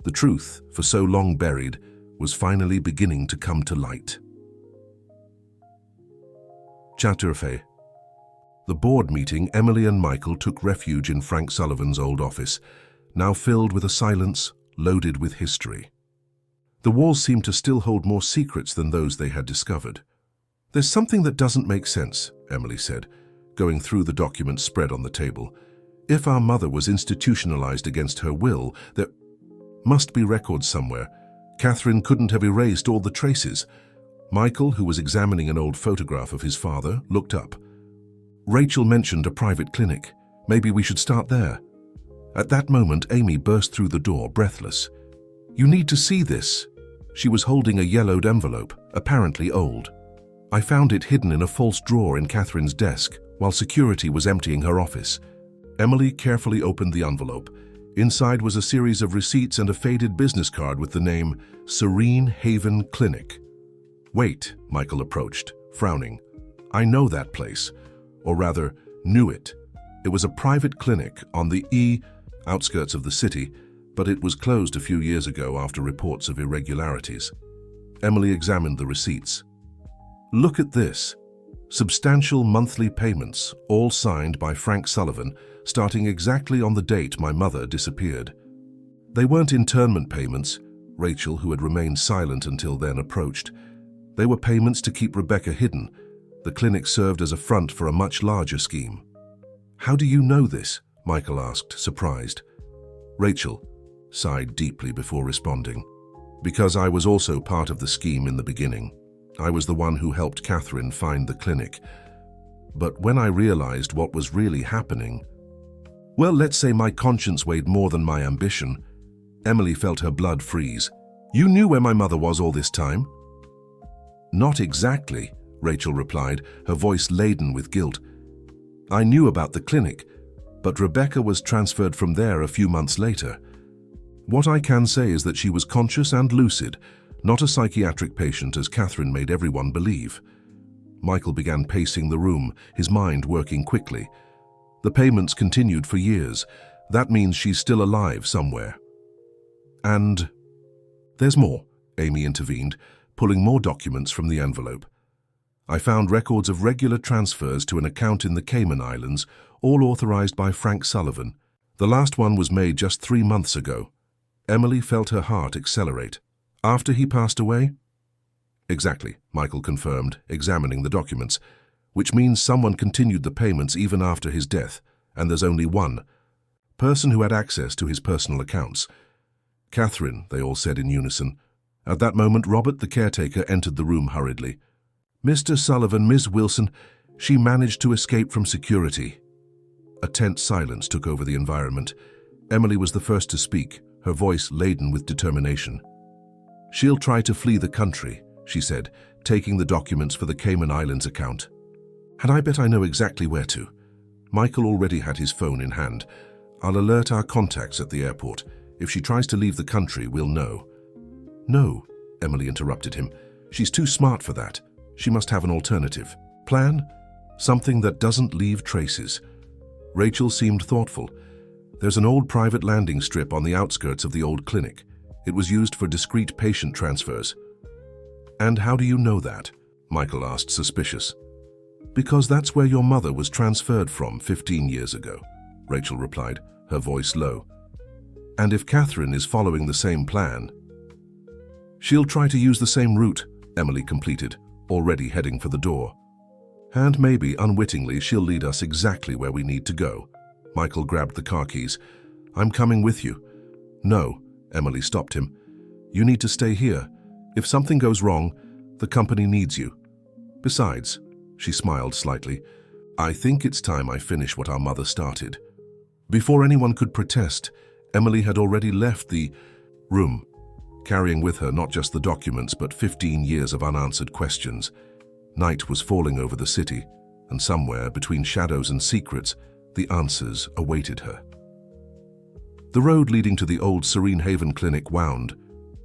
Speaker 1: The truth, for so long buried, was finally beginning to come to light. Chapter 4. The board meeting, Emily and Michael took refuge in Frank Sullivan's old office, now filled with a silence loaded with history. The walls seemed to still hold more secrets than those they had discovered. There's something that doesn't make sense, Emily said, going through the documents spread on the table. If our mother was institutionalized against her will, there must be records somewhere. Catherine couldn't have erased all the traces. Michael, who was examining an old photograph of his father, looked up. Rachel mentioned a private clinic. Maybe we should start there. At that moment, Amy burst through the door, breathless. You need to see this. She was holding a yellowed envelope, apparently old. I found it hidden in a false drawer in Catherine's desk while security was emptying her office. Emily carefully opened the envelope. Inside was a series of receipts and a faded business card with the name Serene Haven Clinic. Wait, Michael approached, frowning. I know that place, or rather, knew it. It was a private clinic on the outskirts of the city, but it was closed a few years ago after reports of irregularities. Emily examined the receipts. Look at this. Substantial monthly payments, all signed by Frank Sullivan, starting exactly on the date my mother disappeared. They weren't internment payments. Rachel, who had remained silent until then, approached. They were payments to keep Rebecca hidden. The clinic served as a front for a much larger scheme. How do you know this? Michael asked, surprised. Rachel sighed deeply before responding. Because I was also part of the scheme in the beginning. I was the one who helped Catherine find the clinic. But when I realized what was really happening, well, let's say my conscience weighed more than my ambition. Emily felt her blood freeze. You knew where my mother was all this time? Not exactly, Rachel replied, her voice laden with guilt. I knew about the clinic, but Rebecca was transferred from there a few months later. What I can say is that she was conscious and lucid, Not a psychiatric patient, as Catherine made everyone believe. Michael began pacing the room, his mind working quickly. The payments continued for years. That means she's still alive somewhere. And there's more, Amy intervened, pulling more documents from the envelope. I found records of regular transfers to an account in the Cayman Islands, all authorized by Frank Sullivan. The last one was made just 3 months ago. Emily felt her heart accelerate. After he passed away? Exactly, Michael confirmed, examining the documents, which means someone continued the payments even after his death, and there's only one person who had access to his personal accounts. Catherine, they all said in unison. At that moment, Robert, the caretaker, entered the room hurriedly. Mr. Sullivan, Ms. Wilson, she managed to escape from security. A tense silence took over the environment. Emily was the first to speak, her voice laden with determination. She'll try to flee the country, she said, taking the documents for the Cayman Islands account. And I bet I know exactly where to. Michael already had his phone in hand. I'll alert our contacts at the airport. If she tries to leave the country, we'll know. No, Emily interrupted him. She's too smart for that. She must have an alternative. Plan? Something that doesn't leave traces. Rachel seemed thoughtful. There's an old private landing strip on the outskirts of the old clinic. It was used for discreet patient transfers. And how do you know that? Michael asked, suspicious. Because that's where your mother was transferred from 15 years ago, Rachel replied, her voice low. And if Catherine is following the same plan, she'll try to use the same route, Emily completed, already heading for the door. And maybe, unwittingly, she'll lead us exactly where we need to go. Michael grabbed the car keys. I'm coming with you. No, Emily stopped him. You need to stay here. If something goes wrong, the company needs you. Besides, she smiled slightly, I think it's time I finish what our mother started. Before anyone could protest, Emily had already left the room, carrying with her not just the documents but 15 years of unanswered questions. Night was falling over the city, and somewhere between shadows and secrets, the answers awaited her. The road leading to the old Serene Haven clinic wound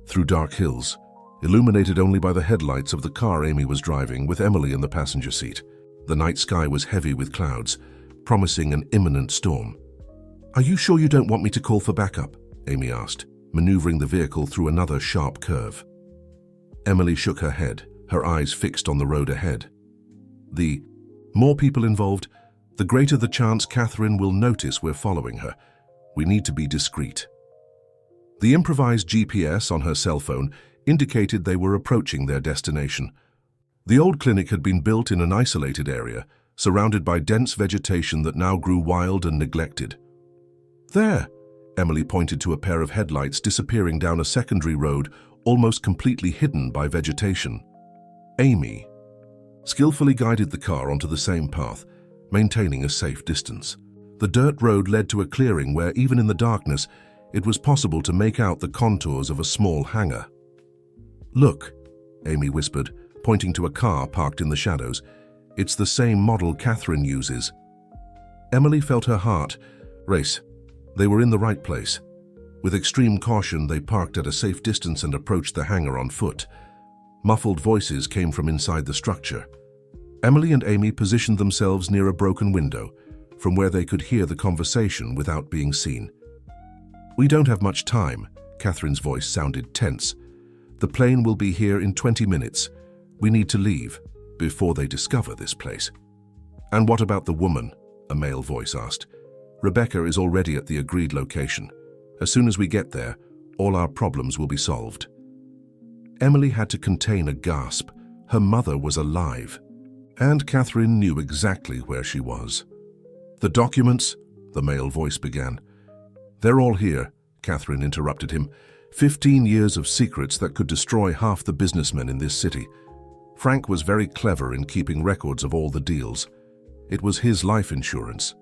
Speaker 1: through dark hills, illuminated only by the headlights of the car Amy was driving, with Emily in the passenger seat. The night sky was heavy with clouds, promising an imminent storm. Are you sure you don't want me to call for backup? Amy asked, maneuvering the vehicle through another sharp curve. Emily shook her head, her eyes fixed on the road ahead. The more people involved, the greater the chance Catherine will notice we're following her. We need to be discreet. The improvised GPS on her cell phone indicated they were approaching their destination. The old clinic had been built in an isolated area, surrounded by dense vegetation that now grew wild and neglected. There, Emily pointed to a pair of headlights disappearing down a secondary road, almost completely hidden by vegetation. Amy skillfully guided the car onto the same path, maintaining a safe distance. The dirt road led to a clearing where, even in the darkness, it was possible to make out the contours of a small hangar. Look, Amy whispered, pointing to a car parked in the shadows. It's the same model Catherine uses. Emily felt her heart race. They were in the right place. With extreme caution, they parked at a safe distance and approached the hangar on foot. Muffled voices came from inside the structure. Emily and Amy positioned themselves near a broken window, from where they could hear the conversation without being seen. We don't have much time, Catherine's voice sounded tense. The plane will be here in 20 minutes. We need to leave before they discover this place. And what about the woman? A male voice asked. Rebecca is already at the agreed location. As soon as we get there, all our problems will be solved. Emily had to contain a gasp. Her mother was alive, and Catherine knew exactly where she was. The documents, the male voice began. They're all here, Catherine interrupted him. 15 years of secrets that could destroy half the businessmen in this city. Frank was very clever in keeping records of all the deals. It was his life insurance.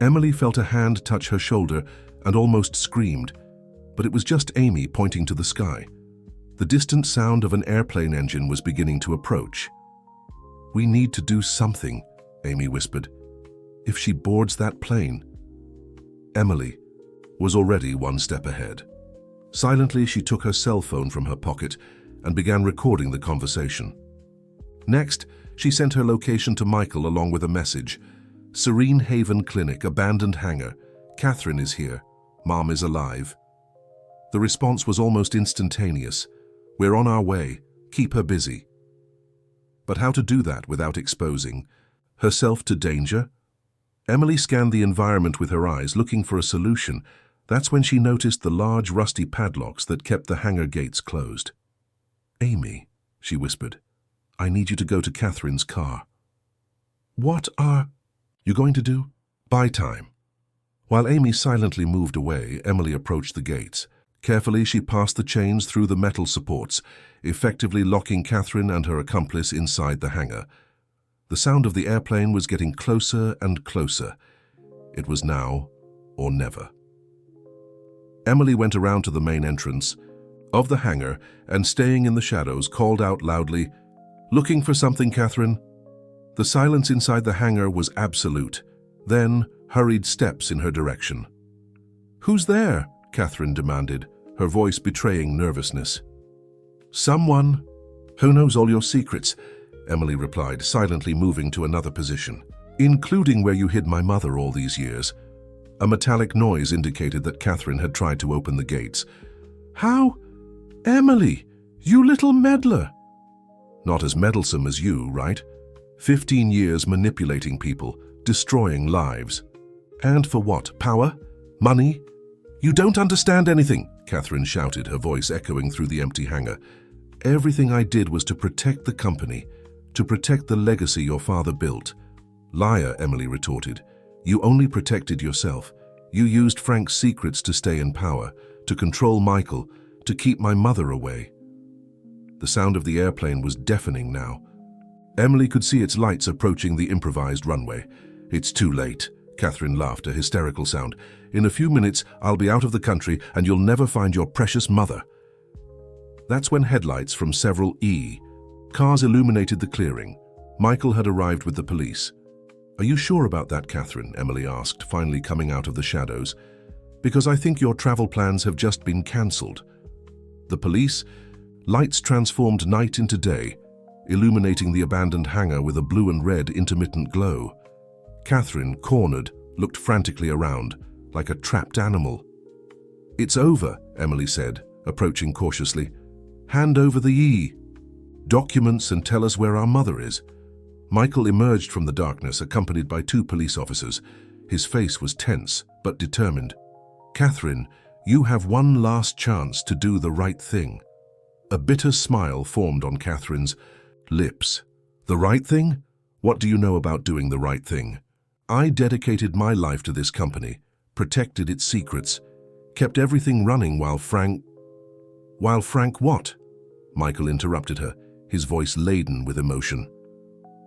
Speaker 1: Emily felt a hand touch her shoulder and almost screamed, but it was just Amy pointing to the sky. The distant sound of an airplane engine was beginning to approach. We need to do something, Amy whispered. If she boards that plane. Emily was already one step ahead. Silently, she took her cell phone from her pocket and began recording the conversation. Next, she sent her location to Michael along with a message. Serene Haven Clinic, abandoned hangar. Catherine is here. Mom is alive. The response was almost instantaneous. We're on our way. Keep her busy. But how to do that without exposing herself to danger? Emily scanned the environment with her eyes, looking for a solution. That's when she noticed the large rusty padlocks that kept the hangar gates closed. Amy, she whispered, I need you to go to Catherine's car. What are you going to do? Buy time. While Amy silently moved away, Emily approached the gates. Carefully, she passed the chains through the metal supports, effectively locking Catherine and her accomplice inside the hangar. The sound of the airplane was getting closer and closer. It was now or never. Emily went around to the main entrance of the hangar and, staying in the shadows, called out loudly, Looking for something, Catherine? The silence inside the hangar was absolute. Then, hurried steps in her direction. Who's there? Catherine demanded, her voice betraying nervousness. Someone. Who knows all your secrets? Emily replied, silently moving to another position. Including where you hid my mother all these years. A metallic noise indicated that Catherine had tried to open the gates. How? Emily, you little meddler. Not as meddlesome as you, right? 15 years manipulating people, destroying lives. And for what? Power? Money? You don't understand anything, Catherine shouted, her voice echoing through the empty hangar. Everything I did was to protect the company, to protect the legacy your father built. Liar, Emily retorted. You only protected yourself. You used Frank's secrets to stay in power, to control Michael, to keep my mother away. The sound of the airplane was deafening now. Emily could see its lights approaching the improvised runway. It's too late, Catherine laughed, a hysterical sound. In a few minutes, I'll be out of the country and you'll never find your precious mother. That's when headlights from several cars illuminated the clearing. Michael had arrived with the police. Are you sure about that, Catherine? Emily asked, finally coming out of the shadows. Because I think your travel plans have just been cancelled. The police? Lights transformed night into day, illuminating the abandoned hangar with a blue and red intermittent glow. Catherine, cornered, looked frantically around, like a trapped animal. It's over, Emily said, approaching cautiously. Hand over the documents and tell us where our mother is. Michael emerged from the darkness, accompanied by 2 police officers. His face was tense, but determined. Catherine, you have one last chance to do the right thing. A bitter smile formed on Catherine's lips. The right thing? What do you know about doing the right thing? I dedicated my life to this company, protected its secrets, kept everything running while Frank what? Michael interrupted her, his voice laden with emotion.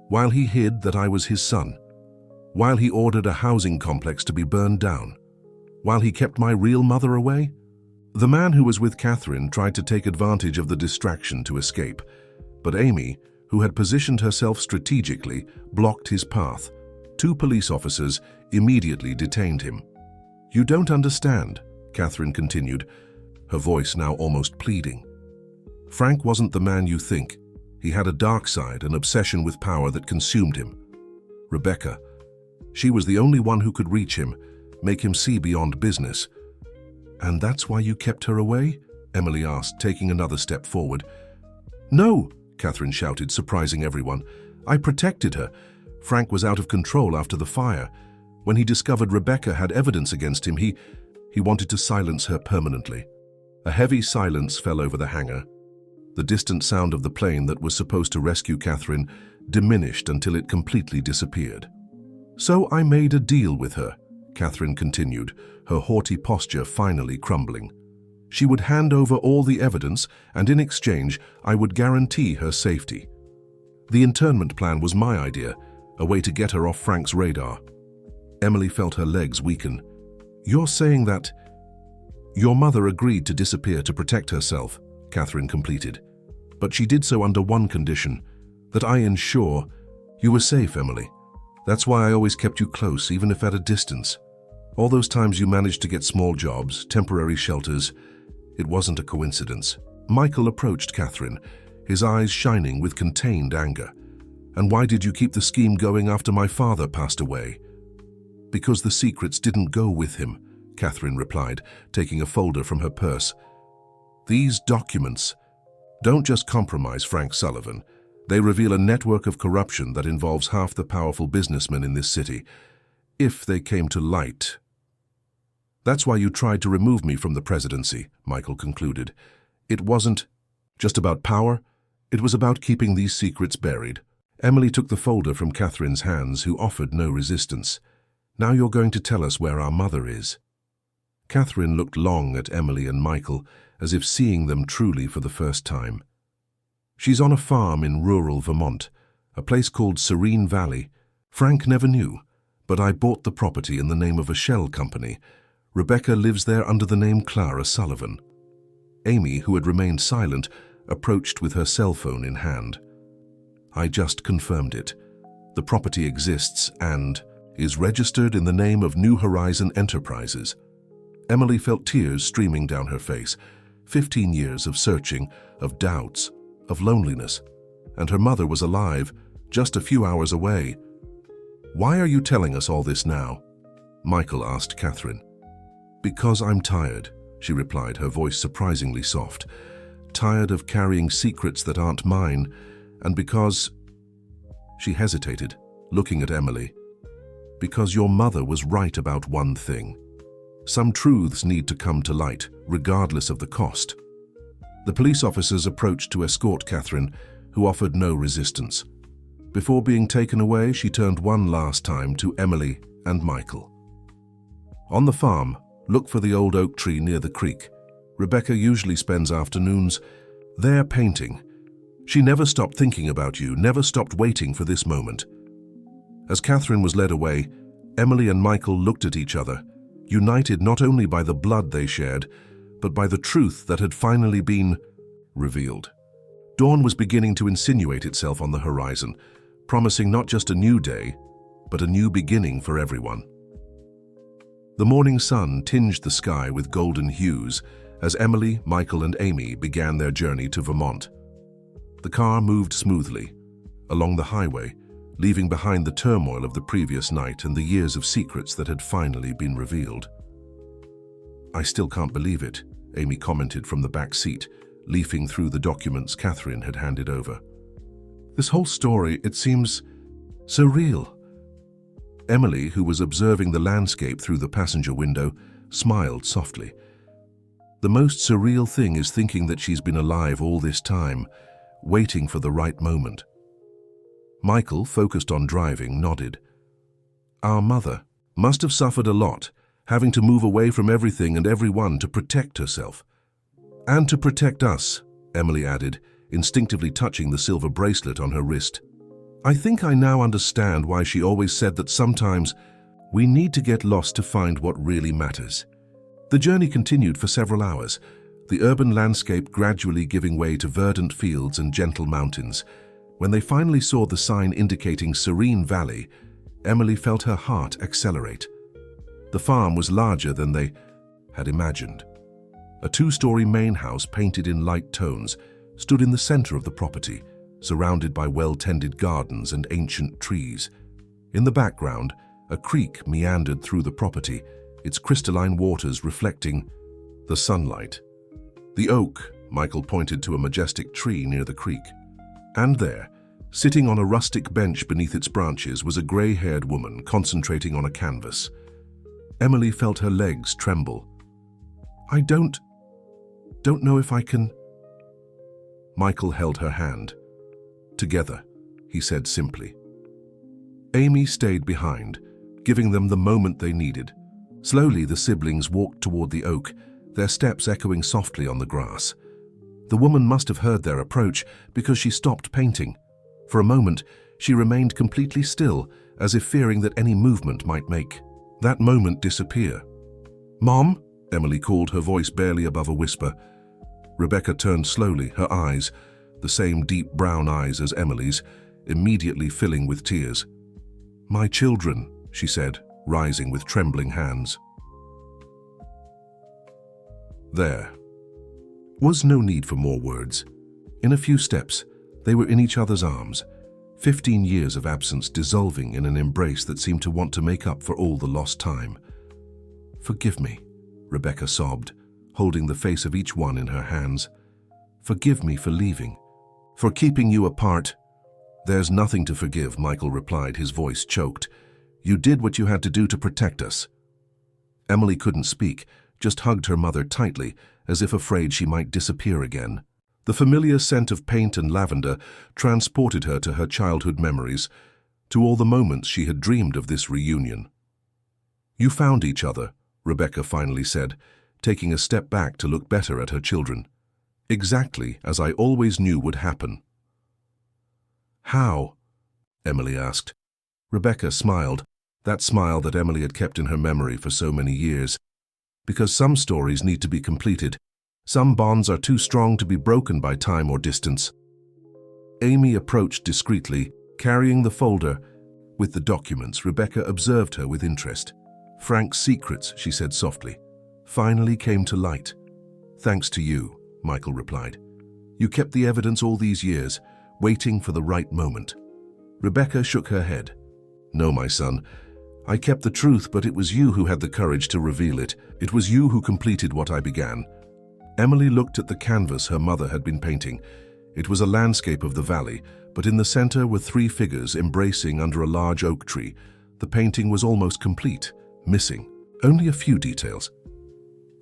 Speaker 1: While he hid that I was his son. While he ordered a housing complex to be burned down. While he kept my real mother away. The man who was with Catherine tried to take advantage of the distraction to escape, but Amy, who had positioned herself strategically, blocked his path. 2 police officers immediately detained him. You don't understand, Catherine continued, her voice now almost pleading. Frank wasn't the man you think. He had a dark side, an obsession with power that consumed him. Rebecca, she was the only one who could reach him, make him see beyond business. And that's why you kept her away? Emily asked, taking another step forward. No, Catherine shouted, surprising everyone. I protected her. Frank was out of control after the fire. When he discovered Rebecca had evidence against him, he wanted to silence her permanently. A heavy silence fell over the hangar. The distant sound of the plane that was supposed to rescue Catherine diminished until it completely disappeared. So I made a deal with her, Catherine continued, her haughty posture finally crumbling. She would hand over all the evidence, and in exchange, I would guarantee her safety. The internment plan was my idea, a way to get her off Frank's radar. Emily felt her legs weaken. You're saying that your mother agreed to disappear to protect herself, Catherine completed. But she did so under one condition, that I ensure you were safe, Emily. That's why I always kept you close, even if at a distance. All those times you managed to get small jobs, temporary shelters, it wasn't a coincidence. Michael approached Catherine, his eyes shining with contained anger. "And why did you keep the scheme going after my father passed away?" "Because the secrets didn't go with him," Catherine replied, taking a folder from her purse. "These documents don't just compromise Frank Sullivan. They reveal a network of corruption that involves half the powerful businessmen in this city, if they came to light." "That's why you tried to remove me from the presidency," Michael concluded. "It wasn't just about power, it was about keeping these secrets buried." Emily took the folder from Catherine's hands, who offered no resistance. "Now you're going to tell us where our mother is." Catherine looked long at Emily and Michael, as if seeing them truly for the first time. "She's on a farm in rural Vermont, a place called Serene Valley. Frank never knew, but I bought the property in the name of a shell company. Rebecca lives there under the name Clara Sullivan." Amy, who had remained silent, approached with her cell phone in hand. "I just confirmed it. The property exists and is registered in the name of New Horizon Enterprises." Emily felt tears streaming down her face. 15 years of searching, of doubts, of loneliness, and her mother was alive, just a few hours away. "Why are you telling us all this now?" Michael asked Catherine. "Because I'm tired," she replied, her voice surprisingly soft. "Tired of carrying secrets that aren't mine, and because—" She hesitated, looking at Emily. "Because your mother was right about one thing. Some truths need to come to light, regardless of the cost." The police officers approached to escort Catherine, who offered no resistance. Before being taken away, she turned one last time to Emily and Michael. "On the farm, look for the old oak tree near the creek. Rebecca usually spends afternoons there painting. She never stopped thinking about you, never stopped waiting for this moment." As Catherine was led away, Emily and Michael looked at each other, united not only by the blood they shared, but by the truth that had finally been revealed. Dawn was beginning to insinuate itself on the horizon, promising not just a new day, but a new beginning for everyone. The morning sun tinged the sky with golden hues as Emily, Michael, and Amy began their journey to Vermont. The car moved smoothly along the highway, leaving behind the turmoil of the previous night and the years of secrets that had finally been revealed. "I still can't believe it," Amy commented from the back seat, leafing through the documents Catherine had handed over. "This whole story, it seems so real." Emily, who was observing the landscape through the passenger window, smiled softly. "The most surreal thing is thinking that she's been alive all this time, waiting for the right moment." Michael, focused on driving, nodded. "Our mother must have suffered a lot, having to move away from everything and everyone to protect herself. And to protect us," Emily added, instinctively touching the silver bracelet on her wrist. "I think I now understand why she always said that sometimes we need to get lost to find what really matters." The journey continued for several hours, the urban landscape gradually giving way to verdant fields and gentle mountains. When they finally saw the sign indicating Serene Valley, Emily felt her heart accelerate. The farm was larger than they had imagined. A two-story main house painted in light tones stood in the center of the property, surrounded by well-tended gardens and ancient trees. In the background, a creek meandered through the property, its crystalline waters reflecting the sunlight. "The oak," Michael pointed to a majestic tree near the creek. And there, sitting on a rustic bench beneath its branches, was a gray-haired woman concentrating on a canvas. Emily felt her legs tremble. I don't know if I can." Michael held her hand. "Together," he said simply. Amy stayed behind, giving them the moment they needed. Slowly, the siblings walked toward the oak, their steps echoing softly on the grass. The woman must have heard their approach because she stopped painting. For a moment, she remained completely still, as if fearing that any movement might make that moment disappear. "Mom?" Emily called, her voice barely above a whisper. Rebecca turned slowly, her eyes, the same deep brown eyes as Emily's, immediately filling with tears. "My children," she said, rising with trembling hands. There. Was no need for more words. In a few steps, they were in each other's arms, 15 years of absence dissolving in an embrace that seemed to want to make up for all the lost time. "Forgive me," Rebecca sobbed, holding the face of each one in her hands. "Forgive me for leaving, for keeping you apart." "There's nothing to forgive," Michael replied, his voice choked. "You did what you had to do to protect us." Emily couldn't speak, just hugged her mother tightly, as if afraid she might disappear again. The familiar scent of paint and lavender transported her to her childhood memories, to all the moments she had dreamed of this reunion. "You found each other," Rebecca finally said, taking a step back to look better at her children. "Exactly as I always knew would happen." "How?" Emily asked. Rebecca smiled, that smile that Emily had kept in her memory for so many years. "Because some stories need to be completed. Some bonds are too strong to be broken by time or distance." Amy approached discreetly, carrying the folder. With the documents, Rebecca observed her with interest. "Frank's secrets," she said softly, "finally came to light." "Thanks to you," Michael replied. "You kept the evidence all these years, waiting for the right moment." Rebecca shook her head. "No, my son. I kept the truth, but it was you who had the courage to reveal it. It was you who completed what I began." Emily looked at the canvas her mother had been painting. It was a landscape of the valley, but in the center were 3 figures embracing under a large oak tree. The painting was almost complete, missing only a few details.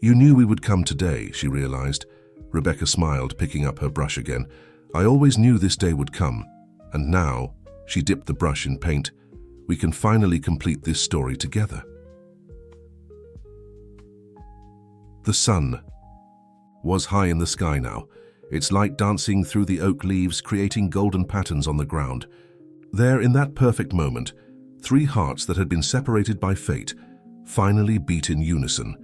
Speaker 1: "You knew we would come today," she realized. Rebecca smiled, picking up her brush again. "I always knew this day would come. And now," she dipped the brush in paint, "we can finally complete this story together." The sun was high in the sky now, its light dancing through the oak leaves, creating golden patterns on the ground. There, in that perfect moment, 3 hearts that had been separated by fate finally beat in unison,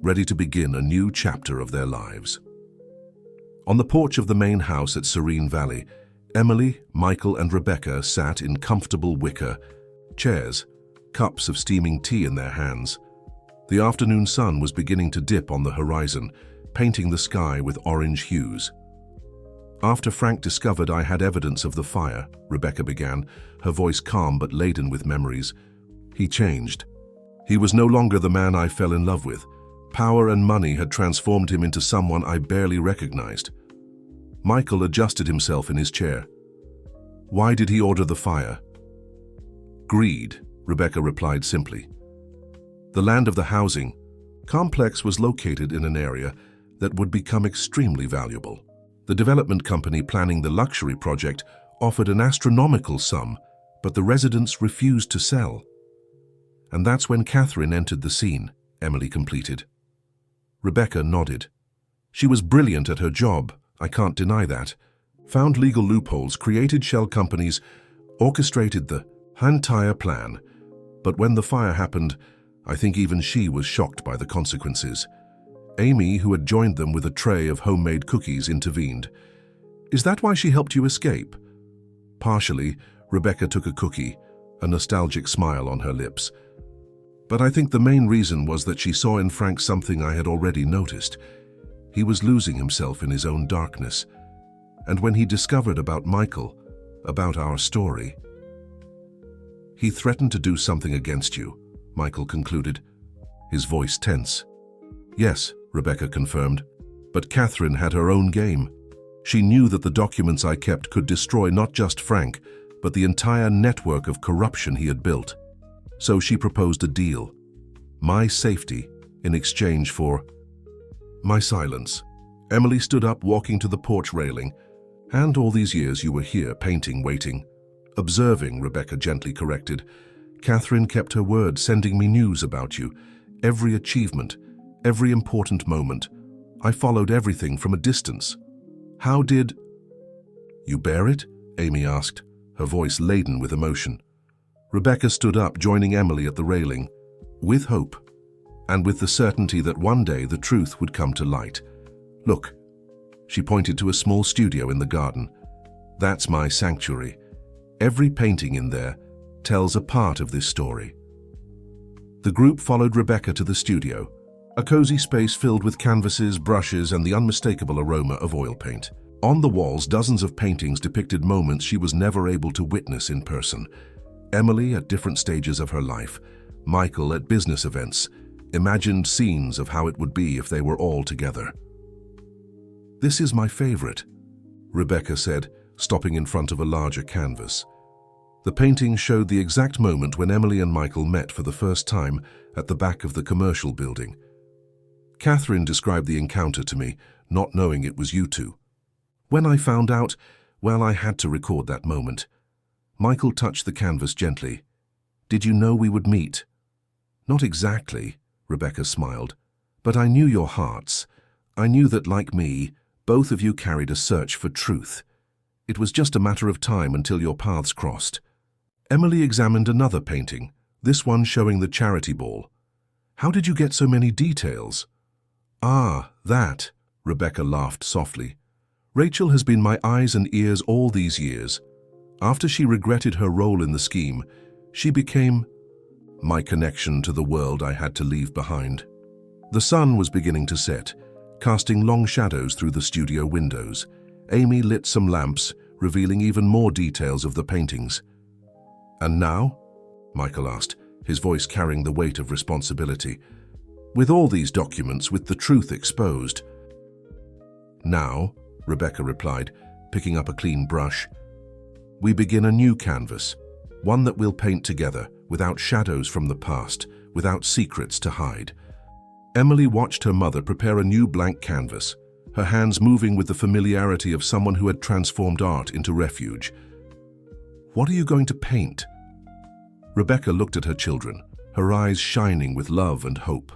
Speaker 1: ready to begin a new chapter of their lives. On the porch of the main house at Serene Valley, Emily, Michael, and Rebecca sat in comfortable wicker chairs, cups of steaming tea in their hands. The afternoon sun was beginning to dip on the horizon, painting the sky with orange hues. "After Frank discovered I had evidence of the fire," Rebecca began, her voice calm but laden with memories, "he changed. He was no longer the man I fell in love with. Power and money had transformed him into someone I barely recognized." Michael adjusted himself in his chair. "Why did he order the fire?" "Greed," Rebecca replied simply. The land of the housing complex was located in an area that would become extremely valuable. The development company planning the luxury project offered an astronomical sum, but the residents refused to sell. "And that's when Catherine entered the scene," Emily completed. Rebecca nodded. "She was brilliant at her job, I can't deny that. Found legal loopholes, created shell companies, orchestrated the entire plan. But when the fire happened, I think even she was shocked by the consequences. Amy, who had joined them with a tray of homemade cookies, intervened. Is that why she helped you escape?" Partially, Rebecca took a cookie, a nostalgic smile on her lips. "But I think the main reason was that she saw in Frank something I had already noticed. He was losing himself in his own darkness. And when he discovered about Michael, about our story, he threatened to do something against you," Michael concluded, his voice tense. "Yes," Rebecca confirmed, "but Catherine had her own game. She knew that the documents I kept could destroy not just Frank, but the entire network of corruption he had built. So she proposed a deal. My safety in exchange for my silence." Emily stood up, walking to the porch railing. "And all these years you were here, painting, waiting." "Observing," Rebecca gently corrected. "Catherine kept her word, sending me news about you. Every achievement, every important moment. I followed everything from a distance. How did you bear it?" Amy asked, her voice laden with emotion. Rebecca stood up, joining Emily at the railing. "With hope, and with the certainty that one day the truth would come to light. Look," she pointed to a small studio in the garden. "That's my sanctuary. Every painting in there tells a part of this story." The group followed Rebecca to the studio, A cozy space filled with canvases, brushes, and the unmistakable aroma of oil paint. On the walls, dozens of paintings depicted moments she was never able to witness in person. Emily at different stages of her life, Michael at business events, imagined scenes of how it would be if they were all together. "This is my favorite," Rebecca said, stopping in front of a larger canvas. The painting showed the exact moment when Emily and Michael met for the first time at the back of the commercial building. Catherine described the encounter to me, not knowing it was you two. When I found out, well, I had to record that moment. Michael touched the canvas gently. "Did you know we would meet?" "Not exactly," Rebecca smiled, "but I knew your hearts. I knew that, like me, both of you carried a search for truth. It was just a matter of time until your paths crossed." Emily examined another painting, this one showing the charity ball. "How did you get so many details?" "Ah, that," Rebecca laughed softly. "Rachel has been my eyes and ears all these years. After she regretted her role in the scheme, she became my connection to the world I had to leave behind." The sun was beginning to set, casting long shadows through the studio windows. Amy lit some lamps, revealing even more details of the paintings. "And now?" Michael asked, his voice carrying the weight of responsibility. "With all these documents, with the truth exposed." "Now," Rebecca replied, picking up a clean brush, "we begin a new canvas, one that we'll paint together, without shadows from the past, without secrets to hide." Emily watched her mother prepare a new blank canvas, her hands moving with the familiarity of someone who had transformed art into refuge. "What are you going to paint?" Rebecca looked at her children, her eyes shining with love and hope.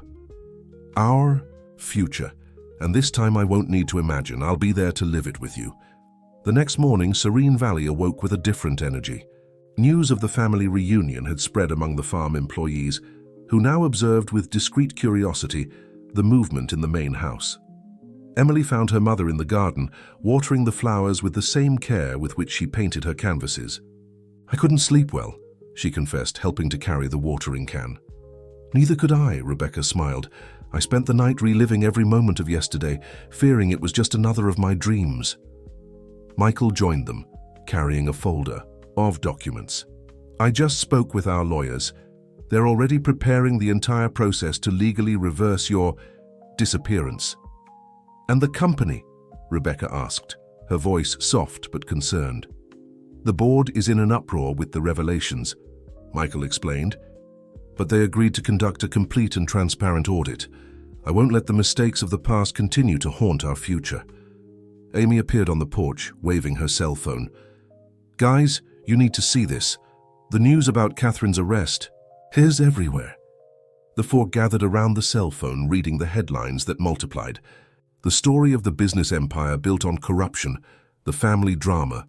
Speaker 1: "Our future, and this time I won't need to imagine, I'll be there to live it with you." The next morning, Serene Valley awoke with a different energy. News of the family reunion had spread among the farm employees, who now observed with discreet curiosity the movement in the main house. Emily found her mother in the garden, watering the flowers with the same care with which she painted her canvases. "I couldn't sleep well," she confessed, helping to carry the watering can. "Neither could I," Rebecca smiled. "I spent the night reliving every moment of yesterday, fearing it was just another of my dreams." Michael joined them, carrying a folder of documents. "I just spoke with our lawyers. They're already preparing the entire process to legally reverse your disappearance." "And the company?" Rebecca asked, her voice soft but concerned. "The board is in an uproar with the revelations," Michael explained, "but they agreed to conduct a complete and transparent audit. I won't let the mistakes of the past continue to haunt our future." Amy appeared on the porch, waving her cell phone. "Guys, you need to see this. The news about Catherine's arrest is everywhere." The four gathered around the cell phone, reading the headlines that multiplied. The story of the business empire built on corruption, the family drama,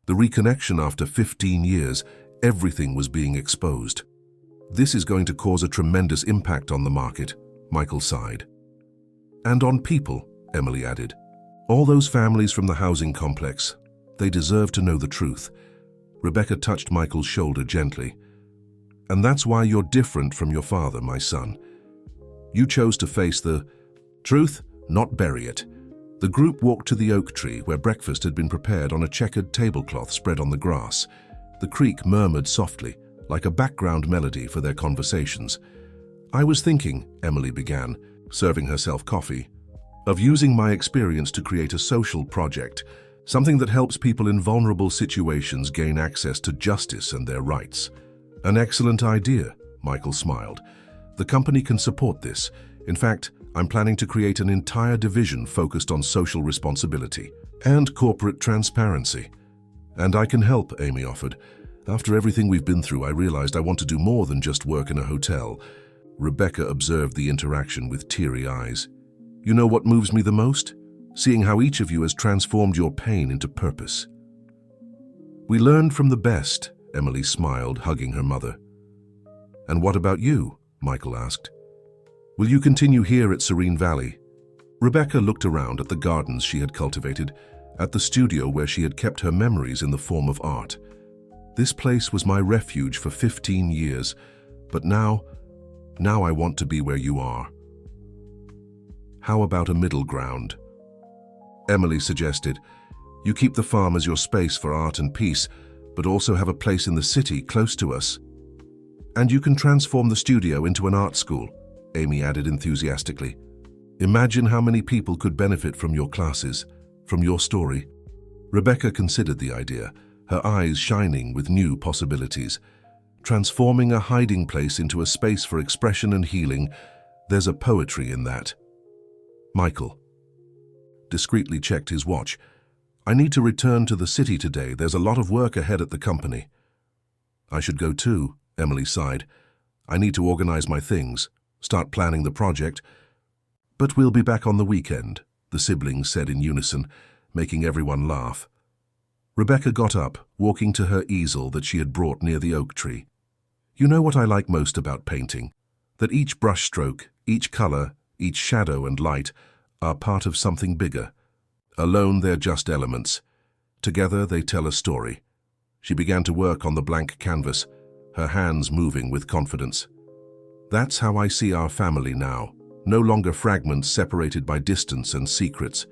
Speaker 1: the reconnection after 15 years, everything was being exposed. "This is going to cause a tremendous impact on the market," Michael sighed. "And on people," Emily added. "All those families from the housing complex, they deserve to know the truth." Rebecca touched Michael's shoulder gently. "And that's why you're different from your father, my son. You chose to face the truth, not bury it." The group walked to the oak tree where breakfast had been prepared on a checkered tablecloth spread on the grass. The creek murmured softly, like a background melody for their conversations. "I was thinking," Emily began, serving herself coffee, "of using my experience to create a social project, something that helps people in vulnerable situations gain access to justice and their rights." "An excellent idea," Michael smiled. "The company can support this. In fact, I'm planning to create an entire division focused on social responsibility and corporate transparency." "And I can help," Amy offered. "After everything we've been through, I realized I want to do more than just work in a hotel." Rebecca observed the interaction with teary eyes. "You know what moves me the most? Seeing how each of you has transformed your pain into purpose." "We learned from the best," Emily smiled, hugging her mother. "And what about you?" Michael asked. "Will you continue here at Serene Valley?" Rebecca looked around at the gardens she had cultivated, at the studio where she had kept her memories in the form of art. "This place was my refuge for 15 years, but now I want to be where you are." How about a middle ground? Emily suggested, you keep the farm as your space for art and peace, but also have a place in the city close to us. And you can transform the studio into an art school, Amy added enthusiastically. Imagine how many people could benefit from your classes, from your story. Rebecca considered the idea, her eyes shining with new possibilities. Transforming a hiding place into a space for expression and healing, there's a poetry in that. Michael discreetly checked his watch. I need to return to the city today. There's a lot of work ahead at the company. I should go too, Emily sighed. I need to organize my things, start planning the project. But we'll be back on the weekend, the siblings said in unison, making everyone laugh. Rebecca got up, walking to her easel that she had brought near the oak tree. You know what I like most about painting? That each brushstroke, each color, each shadow and light are part of something bigger. Alone they're just elements. Together they tell a story. She began to work on the blank canvas, her hands moving with confidence. That's how I see our family now, no longer fragments separated by distance and secrets,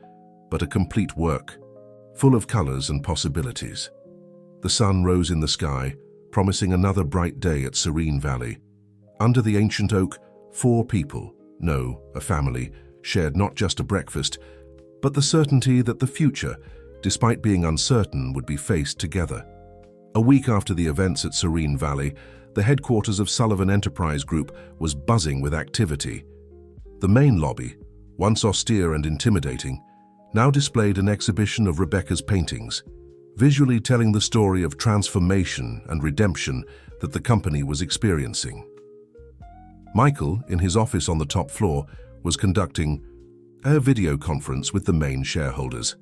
Speaker 1: but a complete work, full of colors and possibilities. The sun rose in the sky, promising another bright day at Serene Valley. Under the ancient oak, 4 people, no, a family, shared not just a breakfast, but the certainty that the future, despite being uncertain, would be faced together. A week after the events at Serene Valley, the headquarters of Sullivan Enterprise Group was buzzing with activity. The main lobby, once austere and intimidating, now displayed an exhibition of Rebecca's paintings, visually telling the story of transformation and redemption that the company was experiencing. Michael, in his office on the top floor, was conducting a video conference with the main shareholders.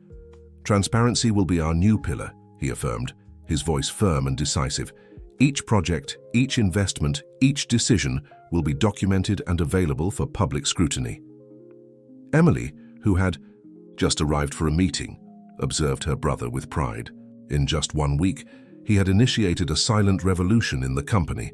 Speaker 1: Transparency will be our new pillar, he affirmed, his voice firm and decisive. Each project, each investment, each decision will be documented and available for public scrutiny. Emily, who had just arrived for a meeting, observed her brother with pride. In just 1 week, he had initiated a silent revolution in the company,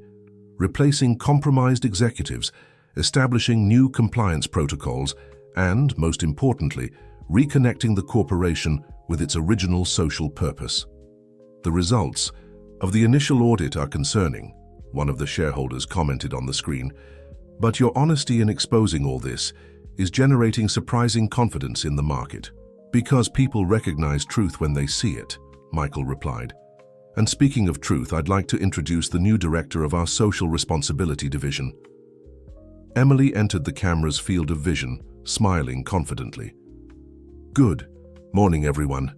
Speaker 1: replacing compromised executives, establishing new compliance protocols, and, most importantly, reconnecting the corporation with its original social purpose. The results of the initial audit are concerning, one of the shareholders commented on the screen, but your honesty in exposing all this is generating surprising confidence in the market. Because people recognize truth when they see it, Michael replied. And speaking of truth, I'd like to introduce the new director of our social responsibility division. Emily entered the camera's field of vision, smiling confidently. Good morning, everyone.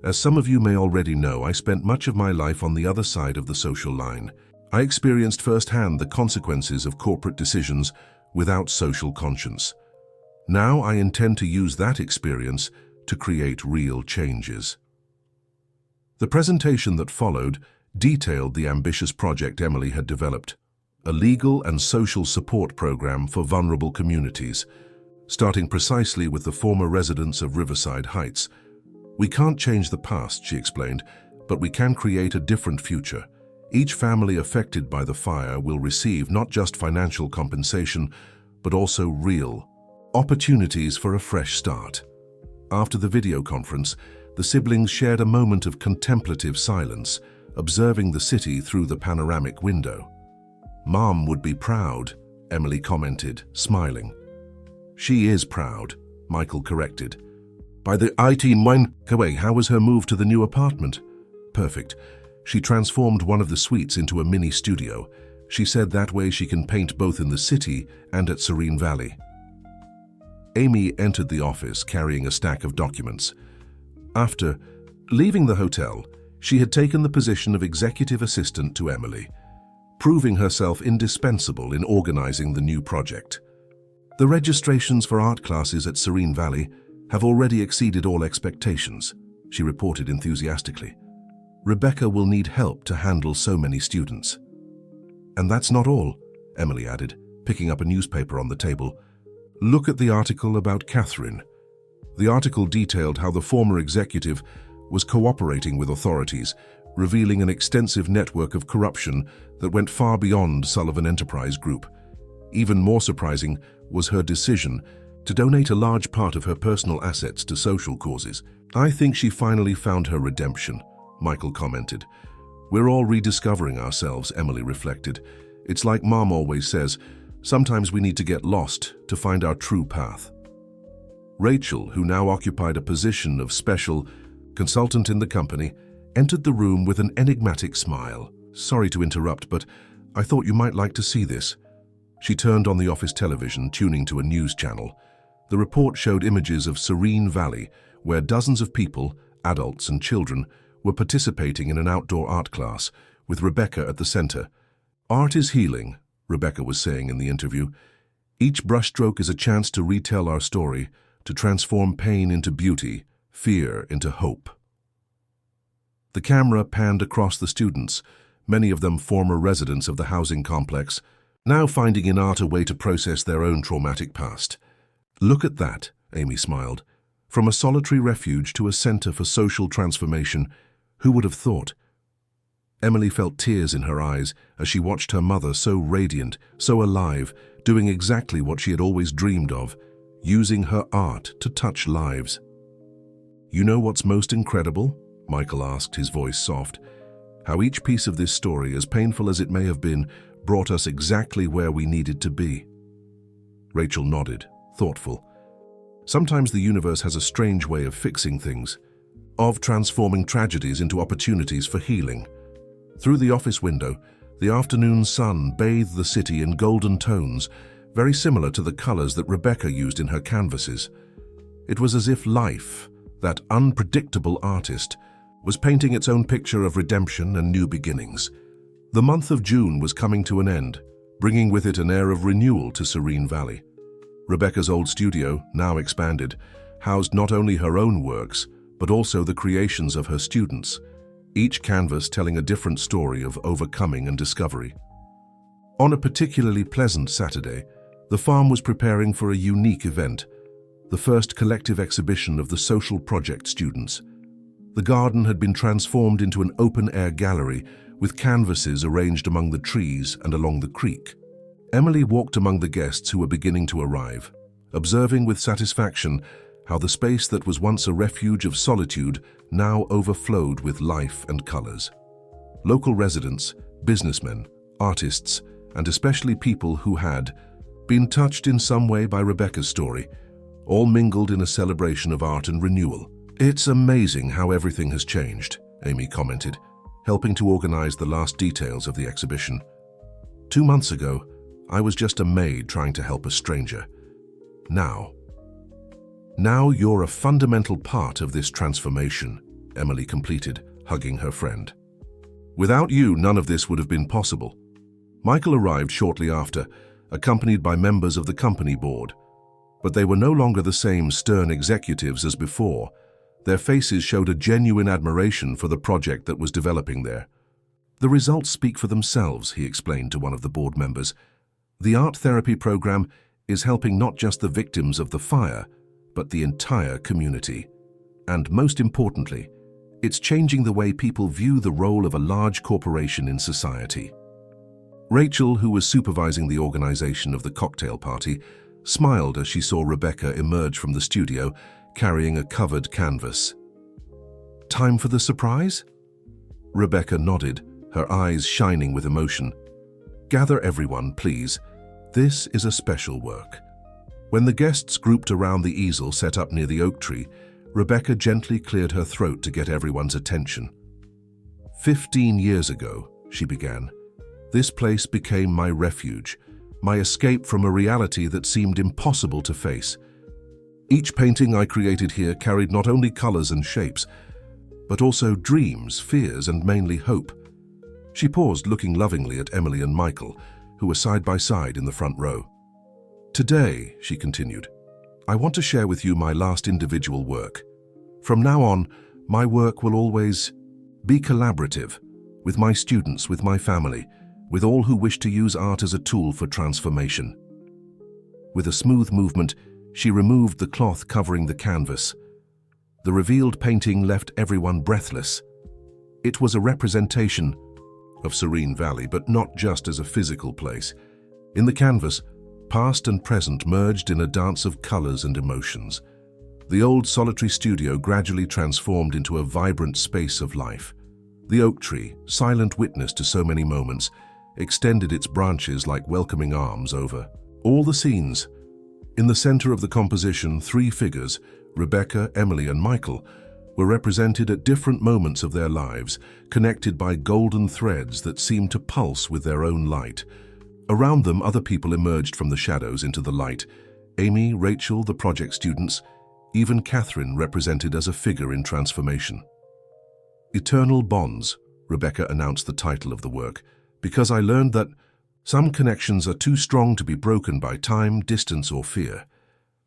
Speaker 1: As some of you may already know, I spent much of my life on the other side of the social line. I experienced firsthand the consequences of corporate decisions without social conscience. Now I intend to use that experience to create real changes. The presentation that followed detailed the ambitious project Emily had developed, a legal and social support program for vulnerable communities, starting precisely with the former residents of Riverside Heights. We can't change the past, she explained, but we can create a different future. Each family affected by the fire will receive not just financial compensation, but also real opportunities for a fresh start. After the video conference, the siblings shared a moment of contemplative silence, observing the city through the panoramic window. Mom would be proud, Emily commented, smiling. She is proud, Michael corrected. By the 18 away, how was her move to the new apartment? Perfect. She transformed one of the suites into a mini studio. She said that way she can paint both in the city and at Serene Valley. Amy entered the office carrying a stack of documents. After leaving the hotel, she had taken the position of executive assistant to Emily, proving herself indispensable in organizing the new project. The registrations for art classes at Serene Valley have already exceeded all expectations, she reported enthusiastically. Rebecca will need help to handle so many students. And that's not all, Emily added, picking up a newspaper on the table. Look at the article about Catherine. The article detailed how the former executive was cooperating with authorities, revealing an extensive network of corruption that went far beyond Sullivan Enterprise Group. Even more surprising was her decision to donate a large part of her personal assets to social causes. "I think she finally found her redemption," Michael commented. "We're all rediscovering ourselves," Emily reflected. "It's like Mom always says, sometimes we need to get lost to find our true path." Rachel, who now occupied a position of special consultant in the company, entered the room with an enigmatic smile. "Sorry to interrupt, but I thought you might like to see this." She turned on the office television, tuning to a news channel. The report showed images of Serene Valley, where dozens of people, adults and children, were participating in an outdoor art class, with Rebecca at the center. "Art is healing," Rebecca was saying in the interview. "Each brushstroke is a chance to retell our story, to transform pain into beauty, fear into hope." The camera panned across the students, many of them former residents of the housing complex, now finding in art a way to process their own traumatic past. "Look at that," Amy smiled. "From a solitary refuge to a center for social transformation, who would have thought?" Emily felt tears in her eyes as she watched her mother, so radiant, so alive, doing exactly what she had always dreamed of, using her art to touch lives. "You know what's most incredible?" Michael asked, his voice soft. "How each piece of this story, as painful as it may have been, brought us exactly where we needed to be." Rachel nodded, thoughtful. "Sometimes the universe has a strange way of fixing things, of transforming tragedies into opportunities for healing." Through the office window, the afternoon sun bathed the city in golden tones, very similar to the colors that Rebecca used in her canvases. It was as if life, that unpredictable artist, was painting its own picture of redemption and new beginnings. The month of June was coming to an end, bringing with it an air of renewal to Serene Valley. Rebecca's old studio, now expanded, housed not only her own works, but also the creations of her students, each canvas telling a different story of overcoming and discovery. On a particularly pleasant Saturday, the farm was preparing for a unique event, the first collective exhibition of the social project students. The garden had been transformed into an open-air gallery with canvases arranged among the trees and along the creek. Emily walked among the guests who were beginning to arrive, observing with satisfaction how the space that was once a refuge of solitude now overflowed with life and colors. Local residents, businessmen, artists, and especially people who had been touched in some way by Rebecca's story, all mingled in a celebration of art and renewal. "It's amazing how everything has changed," Amy commented, helping to organize the last details of the exhibition. "2 months ago, I was just a maid trying to help a stranger. Now you're a fundamental part of this transformation," Emily completed, hugging her friend. "Without you, none of this would have been possible." Michael arrived shortly after, accompanied by members of the company board. But they were no longer the same stern executives as before. Their faces showed a genuine admiration for the project that was developing there. "The results speak for themselves," he explained to one of the board members. "The art therapy program is helping not just the victims of the fire, but the entire community. And most importantly, it's changing the way people view the role of a large corporation in society." Rachel, who was supervising the organization of the cocktail party, smiled as she saw Rebecca emerge from the studio carrying a covered canvas. "Time for the surprise?" Rebecca nodded, her eyes shining with emotion. "Gather everyone, please. This is a special work." When the guests grouped around the easel set up near the oak tree, Rebecca gently cleared her throat to get everyone's attention. 15 years ago, she began, this place became my refuge, my escape from a reality that seemed impossible to face. Each painting I created here carried not only colors and shapes, but also dreams, fears, and mainly hope. She paused, looking lovingly at Emily and Michael, who were side by side in the front row. "Today," she continued, "I want to share with you my last individual work. From now on, my work will always be collaborative, with my students, with my family, with all who wish to use art as a tool for transformation." With a smooth movement, she removed the cloth covering the canvas. The revealed painting left everyone breathless. It was a representation of Serene Valley, but not just as a physical place. In the canvas, Past and present merged in a dance of colors and emotions. The old solitary studio gradually transformed into a vibrant space of life. The oak tree, silent witness to so many moments, extended its branches like welcoming arms over all the scenes. In the center of the composition, three figures, Rebecca, Emily, and Michael, were represented at different moments of their lives, connected by golden threads that seemed to pulse with their own light. Around them, other people emerged from the shadows into the light. Amy, Rachel, the project students, even Catherine represented as a figure in transformation. Eternal Bonds, Rebecca announced the title of the work, because I learned that some connections are too strong to be broken by time, distance, or fear.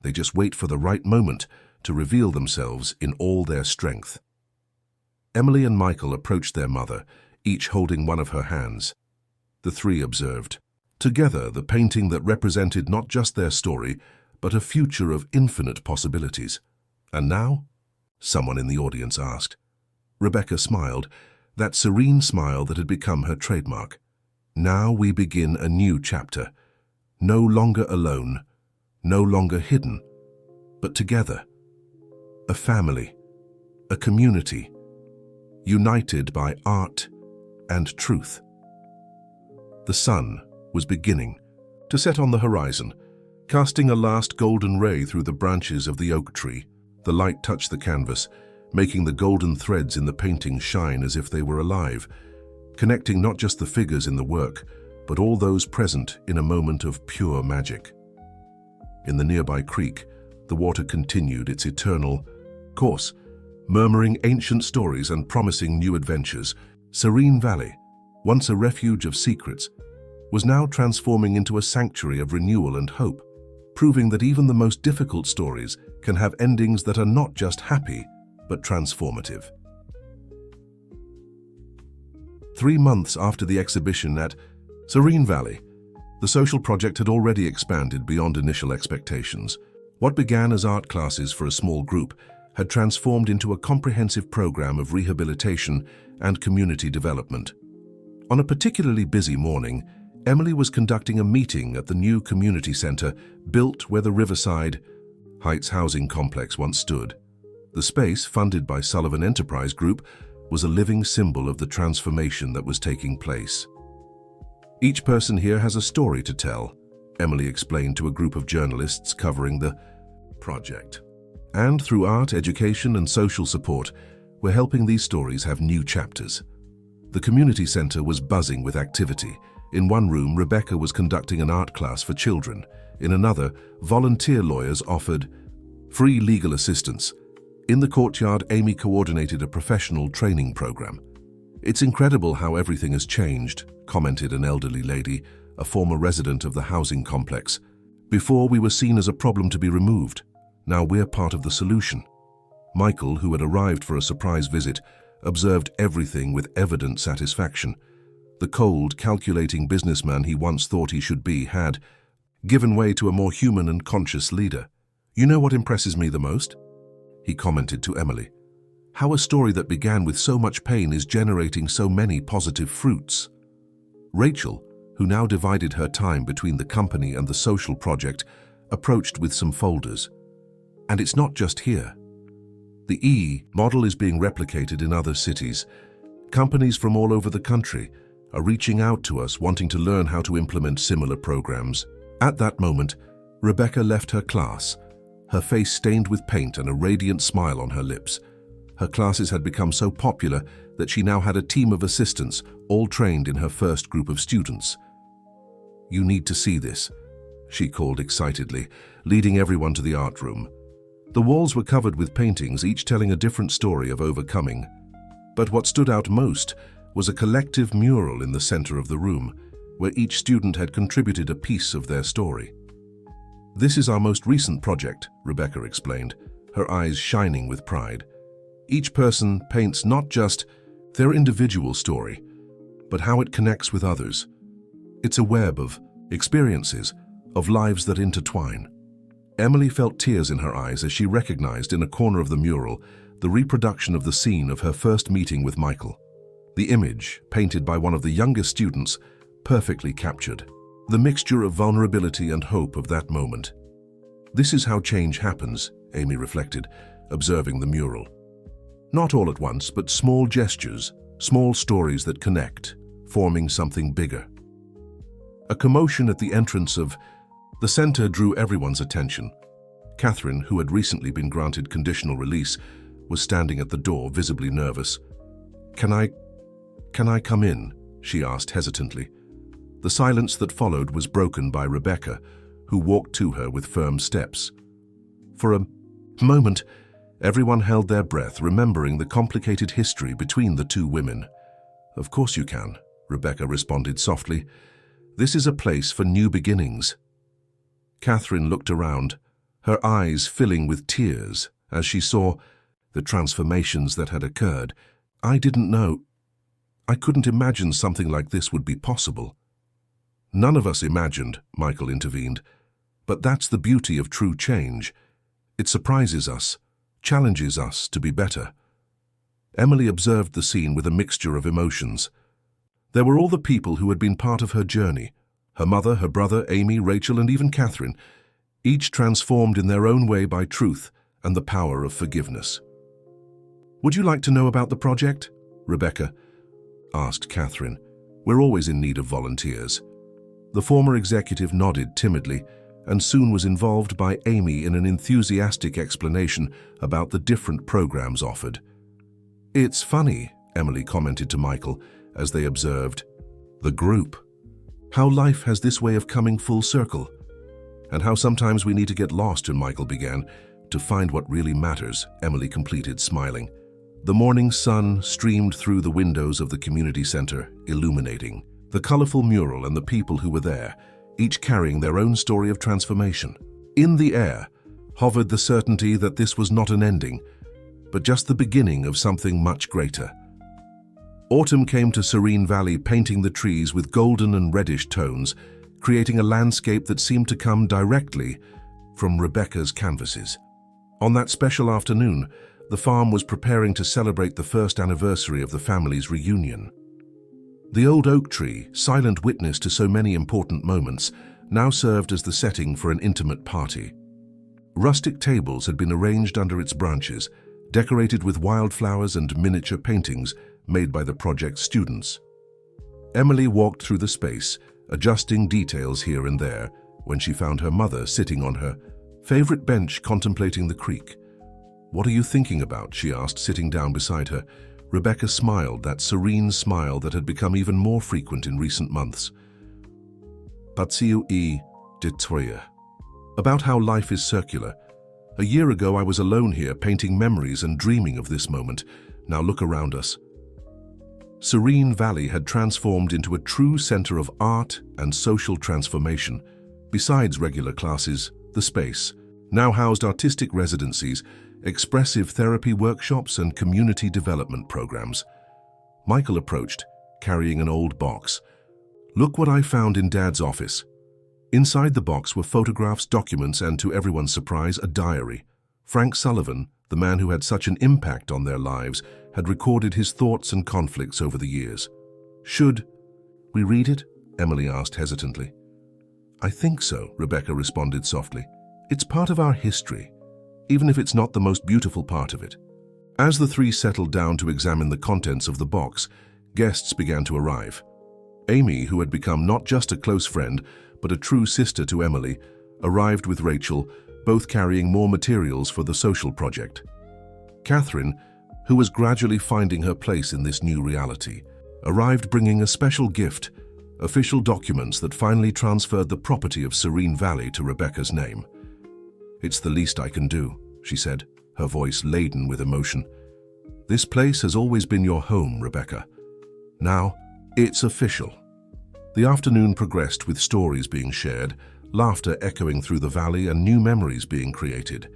Speaker 1: They just wait for the right moment to reveal themselves in all their strength. Emily and Michael approached their mother, each holding one of her hands. The three observed, together, the painting that represented not just their story, but a future of infinite possibilities. And now? Someone in the audience asked. Rebecca smiled, that serene smile that had become her trademark. Now we begin a new chapter, no longer alone, no longer hidden, but together. A family, a community, united by art and truth. The sun was beginning to set on the horizon, casting a last golden ray through the branches of the oak tree. The light touched the canvas, making the golden threads in the painting shine as if they were alive, connecting not just the figures in the work, but all those present in a moment of pure magic. In the nearby creek, the water continued its eternal course, murmuring ancient stories and promising new adventures. Serene Valley, once a refuge of secrets, was now transforming into a sanctuary of renewal and hope, proving that even the most difficult stories can have endings that are not just happy, but transformative. 3 months after the exhibition at Serene Valley, the social project had already expanded beyond initial expectations. What began as art classes for a small group had transformed into a comprehensive program of rehabilitation and community development. On a particularly busy morning, Emily was conducting a meeting at the new community center built where the Riverside Heights housing complex once stood. The space, funded by Sullivan Enterprise Group, was a living symbol of the transformation that was taking place. Each person here has a story to tell, Emily explained to a group of journalists covering the project. And through art, education, and social support, we're helping these stories have new chapters. The community center was buzzing with activity. In one room, Rebecca was conducting an art class for children. In another, volunteer lawyers offered free legal assistance. In the courtyard, Amy coordinated a professional training program. It's incredible how everything has changed, commented an elderly lady, a former resident of the housing complex. Before, we were seen as a problem to be removed. Now we're part of the solution. Michael, who had arrived for a surprise visit, observed everything with evident satisfaction. The cold, calculating businessman he once thought he should be had given way to a more human and conscious leader. You know what impresses me the most? He commented to Emily. How a story that began with so much pain is generating so many positive fruits. Rachel, who now divided her time between the company and the social project, approached with some folders. And it's not just here. The E model is being replicated in other cities. Companies from all over the country are reaching out to us wanting to learn how to implement similar programs. At that moment, Rebecca left her class, her face stained with paint and a radiant smile on her lips. Her classes had become so popular that she now had a team of assistants, all trained in her first group of students. You need to see this, she called excitedly, leading everyone to the art room. The walls were covered with paintings, each telling a different story of overcoming. But what stood out most was a collective mural in the center of the room, where each student had contributed a piece of their story. This is our most recent project, Rebecca explained, her eyes shining with pride. Each person paints not just their individual story, but how it connects with others. It's a web of experiences, of lives that intertwine. Emily felt tears in her eyes as she recognized in a corner of the mural the reproduction of the scene of her first meeting with Michael. The image, painted by one of the youngest students, perfectly captured The mixture of vulnerability and hope of that moment. This is how change happens, Amy reflected, observing the mural. Not all at once, but small gestures, small stories that connect, forming something bigger. A commotion at the entrance of the center drew everyone's attention. Catherine, who had recently been granted conditional release, was standing at the door, visibly nervous. Can I come in?" she asked hesitantly. The silence that followed was broken by Rebecca, who walked to her with firm steps. For a moment, everyone held their breath, remembering the complicated history between the two women. "Of course you can," Rebecca responded softly. "This is a place for new beginnings." Catherine looked around, her eyes filling with tears as she saw the transformations that had occurred. "I didn't know. I couldn't imagine something like this would be possible." "None of us imagined," Michael intervened. "But that's the beauty of true change. It surprises us, challenges us to be better." Emily observed the scene with a mixture of emotions. There were all the people who had been part of her journey: her mother, her brother, Amy, Rachel, and even Catherine, each transformed in their own way by truth and the power of forgiveness. "Would you like to know about the project?" Rebecca asked Catherine. "We're always in need of volunteers." The former executive nodded timidly and soon was involved by Amy in an enthusiastic explanation about the different programs offered. "It's funny," Emily commented to Michael as they observed the group, "how life has this way of coming full circle, and how sometimes we need to get lost," and Michael began, "to find what really matters," Emily completed, smiling. The morning sun streamed through the windows of the community center, illuminating the colorful mural and the people who were there, each carrying their own story of transformation. In the air hovered the certainty that this was not an ending, but just the beginning of something much greater. Autumn came to Serene Valley, painting the trees with golden and reddish tones, creating a landscape that seemed to come directly from Rebecca's canvases. On that special afternoon, the farm was preparing to celebrate the first anniversary of the family's reunion. The old oak tree, silent witness to so many important moments, now served as the setting for an intimate party. Rustic tables had been arranged under its branches, decorated with wildflowers and miniature paintings made by the project's students. Emily walked through the space, adjusting details here and there, when she found her mother sitting on her favorite bench contemplating the creek. "What are you thinking about?" she asked, sitting down beside her. Rebecca smiled, that serene smile that had become even more frequent in recent months. "Patsiu e Detroya." About how life is circular. "A year ago I was alone here, painting memories and dreaming of this moment. Now look around us." Serene Valley had transformed into a true center of art and social transformation. Besides regular classes, the space now housed artistic residencies, expressive therapy workshops, and community development programs. Michael approached, carrying an old box. "Look what I found in Dad's office." Inside the box were photographs, documents, and, to everyone's surprise, a diary. Frank Sullivan, the man who had such an impact on their lives, had recorded his thoughts and conflicts over the years. "Should we read it?" Emily asked hesitantly. "I think so," Rebecca responded softly. "It's part of our history, even if it's not the most beautiful part of it." As the three settled down to examine the contents of the box, guests began to arrive. Amy, who had become not just a close friend, but a true sister to Emily, arrived with Rachel, both carrying more materials for the social project. Catherine, who was gradually finding her place in this new reality, arrived bringing a special gift, official documents that finally transferred the property of Serene Valley to Rebecca's name. "It's the least I can do," she said, her voice laden with emotion. "This place has always been your home, Rebecca. Now, it's official." The afternoon progressed with stories being shared, laughter echoing through the valley, and new memories being created.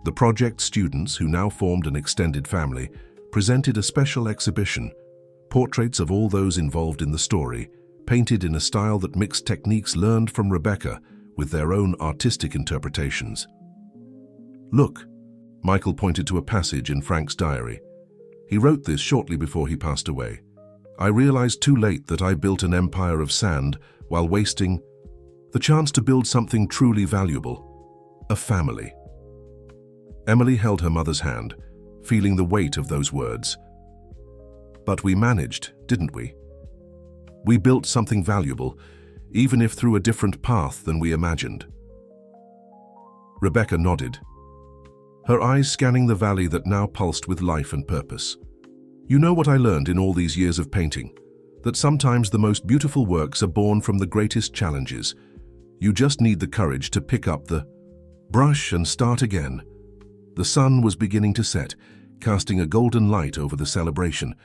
Speaker 1: The project students, who now formed an extended family, presented a special exhibition, portraits of all those involved in the story, painted in a style that mixed techniques learned from Rebecca with their own artistic interpretations. "Look," Michael pointed to a passage in Frank's diary. He wrote this shortly before he passed away. I realized too late that I built an empire of sand while wasting the chance to build something truly valuable, a family. Emily held her mother's hand, feeling the weight of those words. But we managed, didn't we? We built something valuable, even if through a different path than we imagined. Rebecca nodded, her eyes scanning the valley that now pulsed with life and purpose. You know what I learned in all these years of painting? That sometimes the most beautiful works are born from the greatest challenges. You just need the courage to pick up the brush and start again. The sun was beginning to set, casting a golden light over the celebration.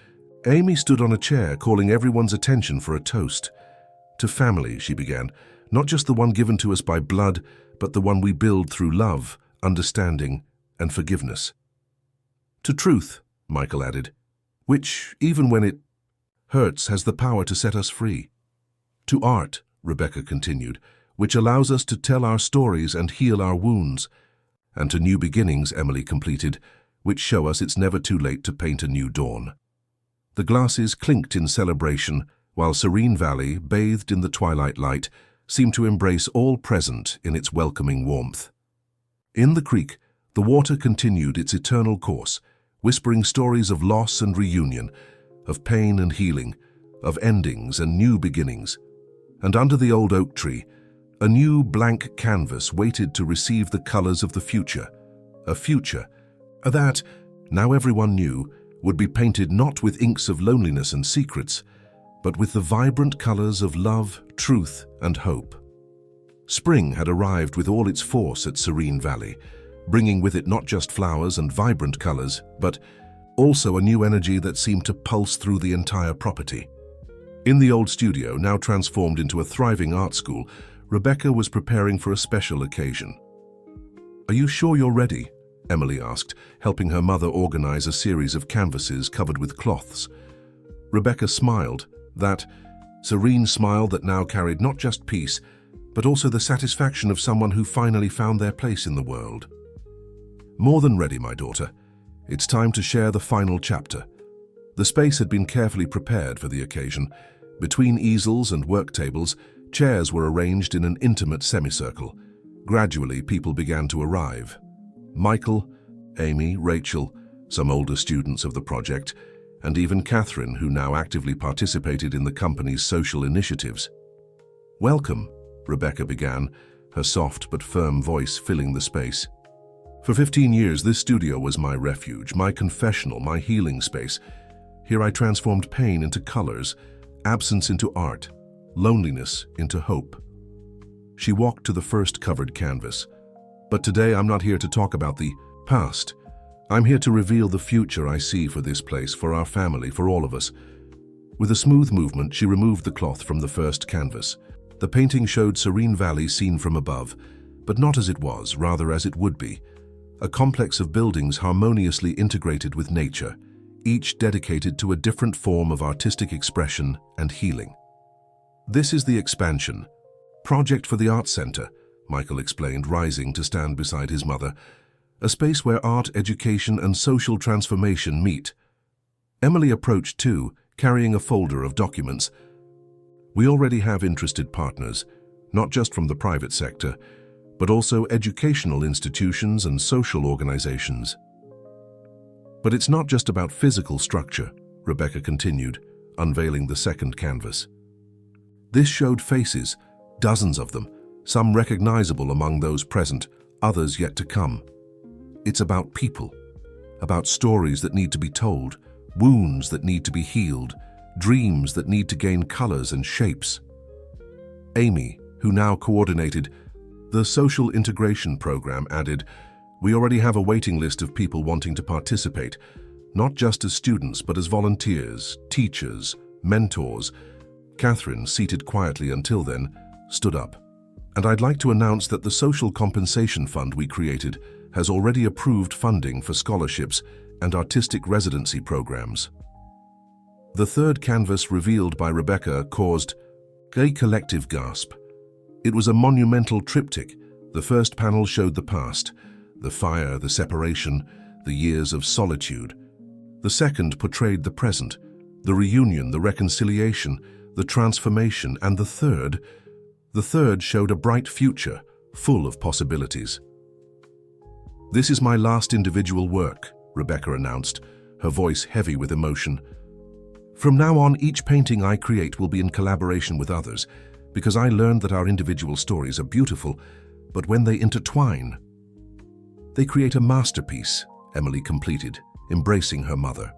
Speaker 1: Amy stood on a chair, calling everyone's attention for a toast. To family, she began, not just the one given to us by blood, but the one we build through love, understanding, and forgiveness. To truth, Michael added, which, even when it hurts, has the power to set us free. To art, Rebecca continued, which allows us to tell our stories and heal our wounds. And to new beginnings, Emily completed, which show us it's never too late to paint a new dawn. The glasses clinked in celebration, while Serene Valley, bathed in the twilight light, seemed to embrace all present in its welcoming warmth. In the creek, the water continued its eternal course, whispering stories of loss and reunion, of pain and healing, of endings and new beginnings. And under the old oak tree, a new blank canvas waited to receive the colors of the future, a future that, now everyone knew, would be painted not with inks of loneliness and secrets, but with the vibrant colors of love, truth, and hope. Spring had arrived with all its force at Serene Valley, bringing with it not just flowers and vibrant colors, but also a new energy that seemed to pulse through the entire property. In the old studio, now transformed into a thriving art school, Rebecca was preparing for a special occasion. "Are you sure you're ready?" Emily asked, helping her mother organize a series of canvases covered with cloths. Rebecca smiled, that serene smile that now carried not just peace, but also the satisfaction of someone who finally found their place in the world. "More than ready, my daughter. It's time to share the final chapter." The space had been carefully prepared for the occasion. Between easels and work tables, chairs were arranged in an intimate semicircle. Gradually, people began to arrive. Michael, Amy, Rachel, some older students of the project, and even Catherine, who now actively participated in the company's social initiatives. "Welcome," Rebecca began, her soft but firm voice filling the space. "For 15 years, this studio was my refuge, my confessional, my healing space. Here I transformed pain into colors, absence into art, loneliness into hope." She walked to the first covered canvas. "But today I'm not here to talk about the past. I'm here to reveal the future I see for this place, for our family, for all of us." With a smooth movement, she removed the cloth from the first canvas. The painting showed Serene Valley seen from above, but not as it was, rather as it would be. A complex of buildings harmoniously integrated with nature, each dedicated to a different form of artistic expression and healing. "This is the expansion project for the Art Center," Michael explained, rising to stand beside his mother. "A space where art, education, and social transformation meet." Emily approached too, carrying a folder of documents. "We already have interested partners, not just from the private sector, but also educational institutions and social organizations." "But it's not just about physical structure," Rebecca continued, unveiling the second canvas. This showed faces, dozens of them, some recognizable among those present, others yet to come. It's about people, about stories that need to be told, wounds that need to be healed, dreams that need to gain colors and shapes. Amy, who now coordinated the social integration program, added, "We already have a waiting list of people wanting to participate, not just as students, but as volunteers, teachers, mentors." Catherine, seated quietly until then, stood up. "And I'd like to announce that the Social Compensation Fund we created has already approved funding for scholarships and artistic residency programs." The third canvas revealed by Rebecca caused a collective gasp. It was a monumental triptych. The first panel showed the past, the fire, the separation, the years of solitude. The second portrayed the present, The reunion, the reconciliation, the transformation, and the third showed a bright future, full of possibilities. "This is my last individual work," Rebecca announced, her voice heavy with emotion. "From now on, each painting I create will be in collaboration with others, because I learned that our individual stories are beautiful, but when they intertwine, they create a masterpiece," Emily completed, embracing her mother.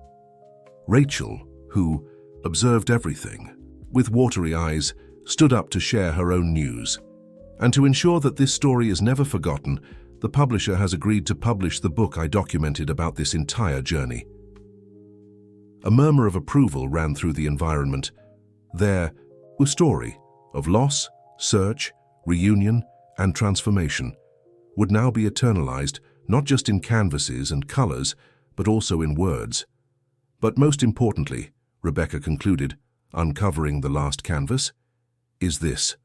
Speaker 1: Rachel, who observed everything, with watery eyes, stood up to share her own news. "And to ensure that this story is never forgotten, the publisher has agreed to publish the book I documented about this entire journey." A murmur of approval ran through the environment. Their story of loss, search, reunion, and transformation would now be eternalized, not just in canvases and colors, but also in words. But most importantly, Rebecca concluded, uncovering the last canvas, is this.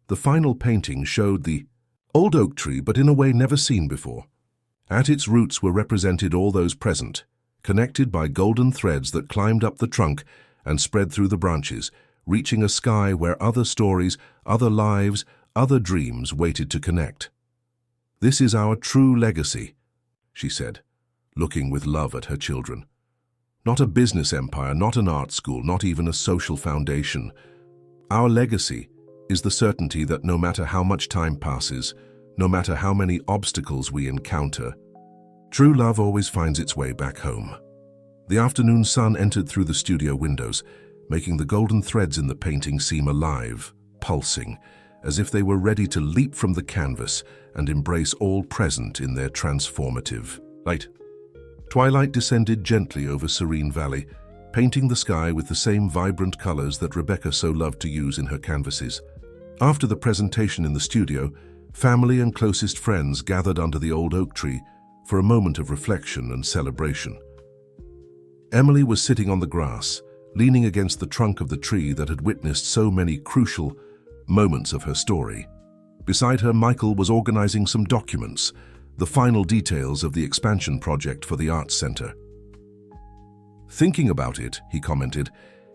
Speaker 1: The final painting showed the old oak tree, but in a way never seen before. At its roots were represented all those present, connected by golden threads that climbed up the trunk and spread through the branches, reaching a sky where other stories, other lives, other dreams waited to connect. "This is our true legacy," she said, looking with love at her children. "Not a business empire, not an art school, not even a social foundation. Our legacy is the certainty that no matter how much time passes, no matter how many obstacles we encounter, true love always finds its way back home." The afternoon sun entered through the studio windows, making the golden threads in the painting seem alive, pulsing, as if they were ready to leap from the canvas and embrace all present in their transformative light. Twilight descended gently over Serene Valley, painting the sky with the same vibrant colors that Rebecca so loved to use in her canvases. After the presentation in the studio, family and closest friends gathered under the old oak tree for a moment of reflection and celebration. Emily was sitting on the grass, leaning against the trunk of the tree that had witnessed so many crucial moments of her story. Beside her, Michael was organizing some documents, the final details of the expansion project for the Arts Center. "Thinking about it," he commented,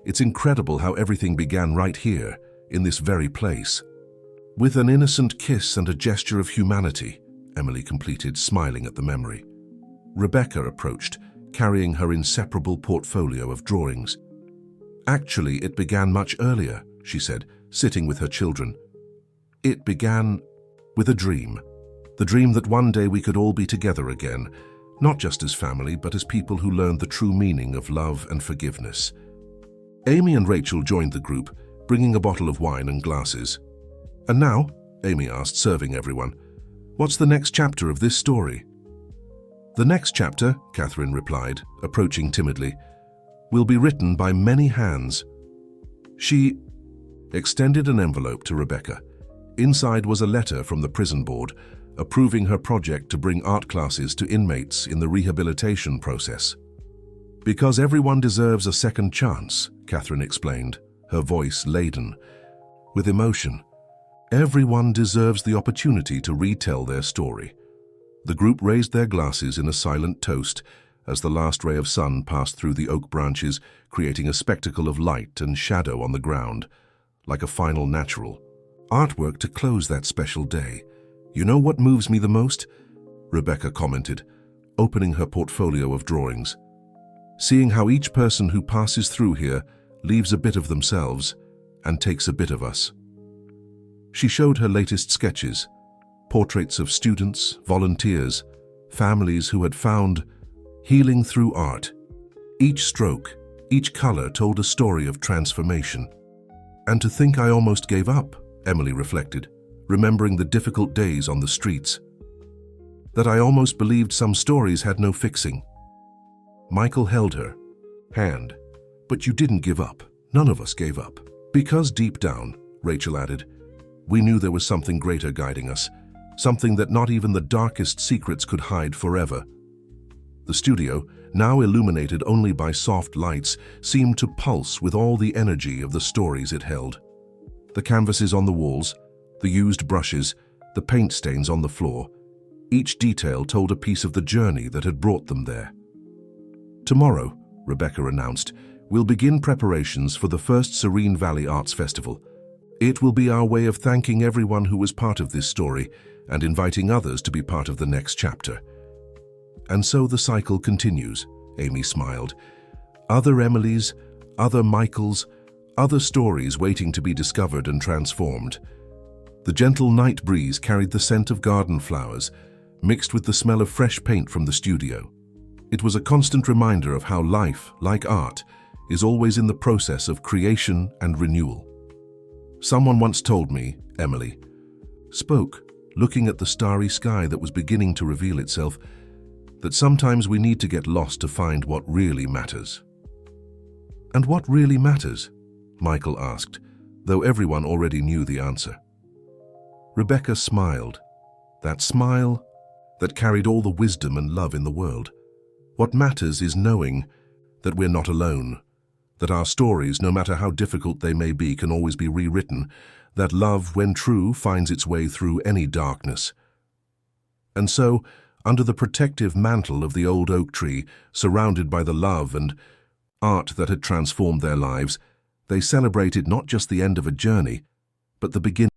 Speaker 1: "it's incredible how everything began right here, in this very place." "With an innocent kiss and a gesture of humanity," Emily completed, smiling at the memory. Rebecca approached, carrying her inseparable portfolio of drawings. "Actually, it began much earlier," she said, sitting with her children. "It began with a dream. The dream that one day we could all be together again, not just as family, but as people who learned the true meaning of love and forgiveness." Amy and Rachel joined the group, bringing a bottle of wine and glasses. "And now," Amy asked, serving everyone, "what's the next chapter of this story?" "The next chapter," Catherine replied, approaching timidly, "will be written by many hands." She extended an envelope to Rebecca. Inside was a letter from the prison board, approving her project to bring art classes to inmates in the rehabilitation process. "Because everyone deserves a second chance," Catherine explained, her voice laden with emotion. "Everyone deserves the opportunity to retell their story." The group raised their glasses in a silent toast as the last ray of sun passed through the oak branches, creating a spectacle of light and shadow on the ground, like a final natural artwork to close that special day. "You know what moves me the most?" Rebecca commented, opening her portfolio of drawings. "Seeing how each person who passes through here leaves a bit of themselves and takes a bit of us." She showed her latest sketches, portraits of students, volunteers, families who had found healing through art. Each stroke, each color told a story of transformation. "And to think I almost gave up," Emily reflected, remembering the difficult days on the streets. "That I almost believed some stories had no fixing." Michael held her hand. "But you didn't give up. None of us gave up." "Because deep down," Rachel added, "we knew there was something greater guiding us, something that not even the darkest secrets could hide forever." The studio, now illuminated only by soft lights, seemed to pulse with all the energy of the stories it held. The canvases on the walls, the used brushes, the paint stains on the floor, each detail told a piece of the journey that had brought them there. "Tomorrow," Rebecca announced, we'll begin preparations for the first Serene Valley Arts Festival. It will be our way of thanking everyone who was part of this story and inviting others to be part of the next chapter. And so the cycle continues, Amy smiled. Other Emilys, other Michaels, other stories waiting to be discovered and transformed. The gentle night breeze carried the scent of garden flowers, mixed with the smell of fresh paint from the studio. It was a constant reminder of how life, like art, is always in the process of creation and renewal. Someone once told me, Emily spoke, looking at the starry sky that was beginning to reveal itself, that sometimes we need to get lost to find what really matters. And what really matters? Michael asked, though everyone already knew the answer. Rebecca smiled, that smile that carried all the wisdom and love in the world. What matters is knowing that we're not alone, that our stories, no matter how difficult they may be, can always be rewritten, that love, when true, finds its way through any darkness. And so, under the protective mantle of the old oak tree, surrounded by the love and art that had transformed their lives, they celebrated not just the end of a journey, but the beginning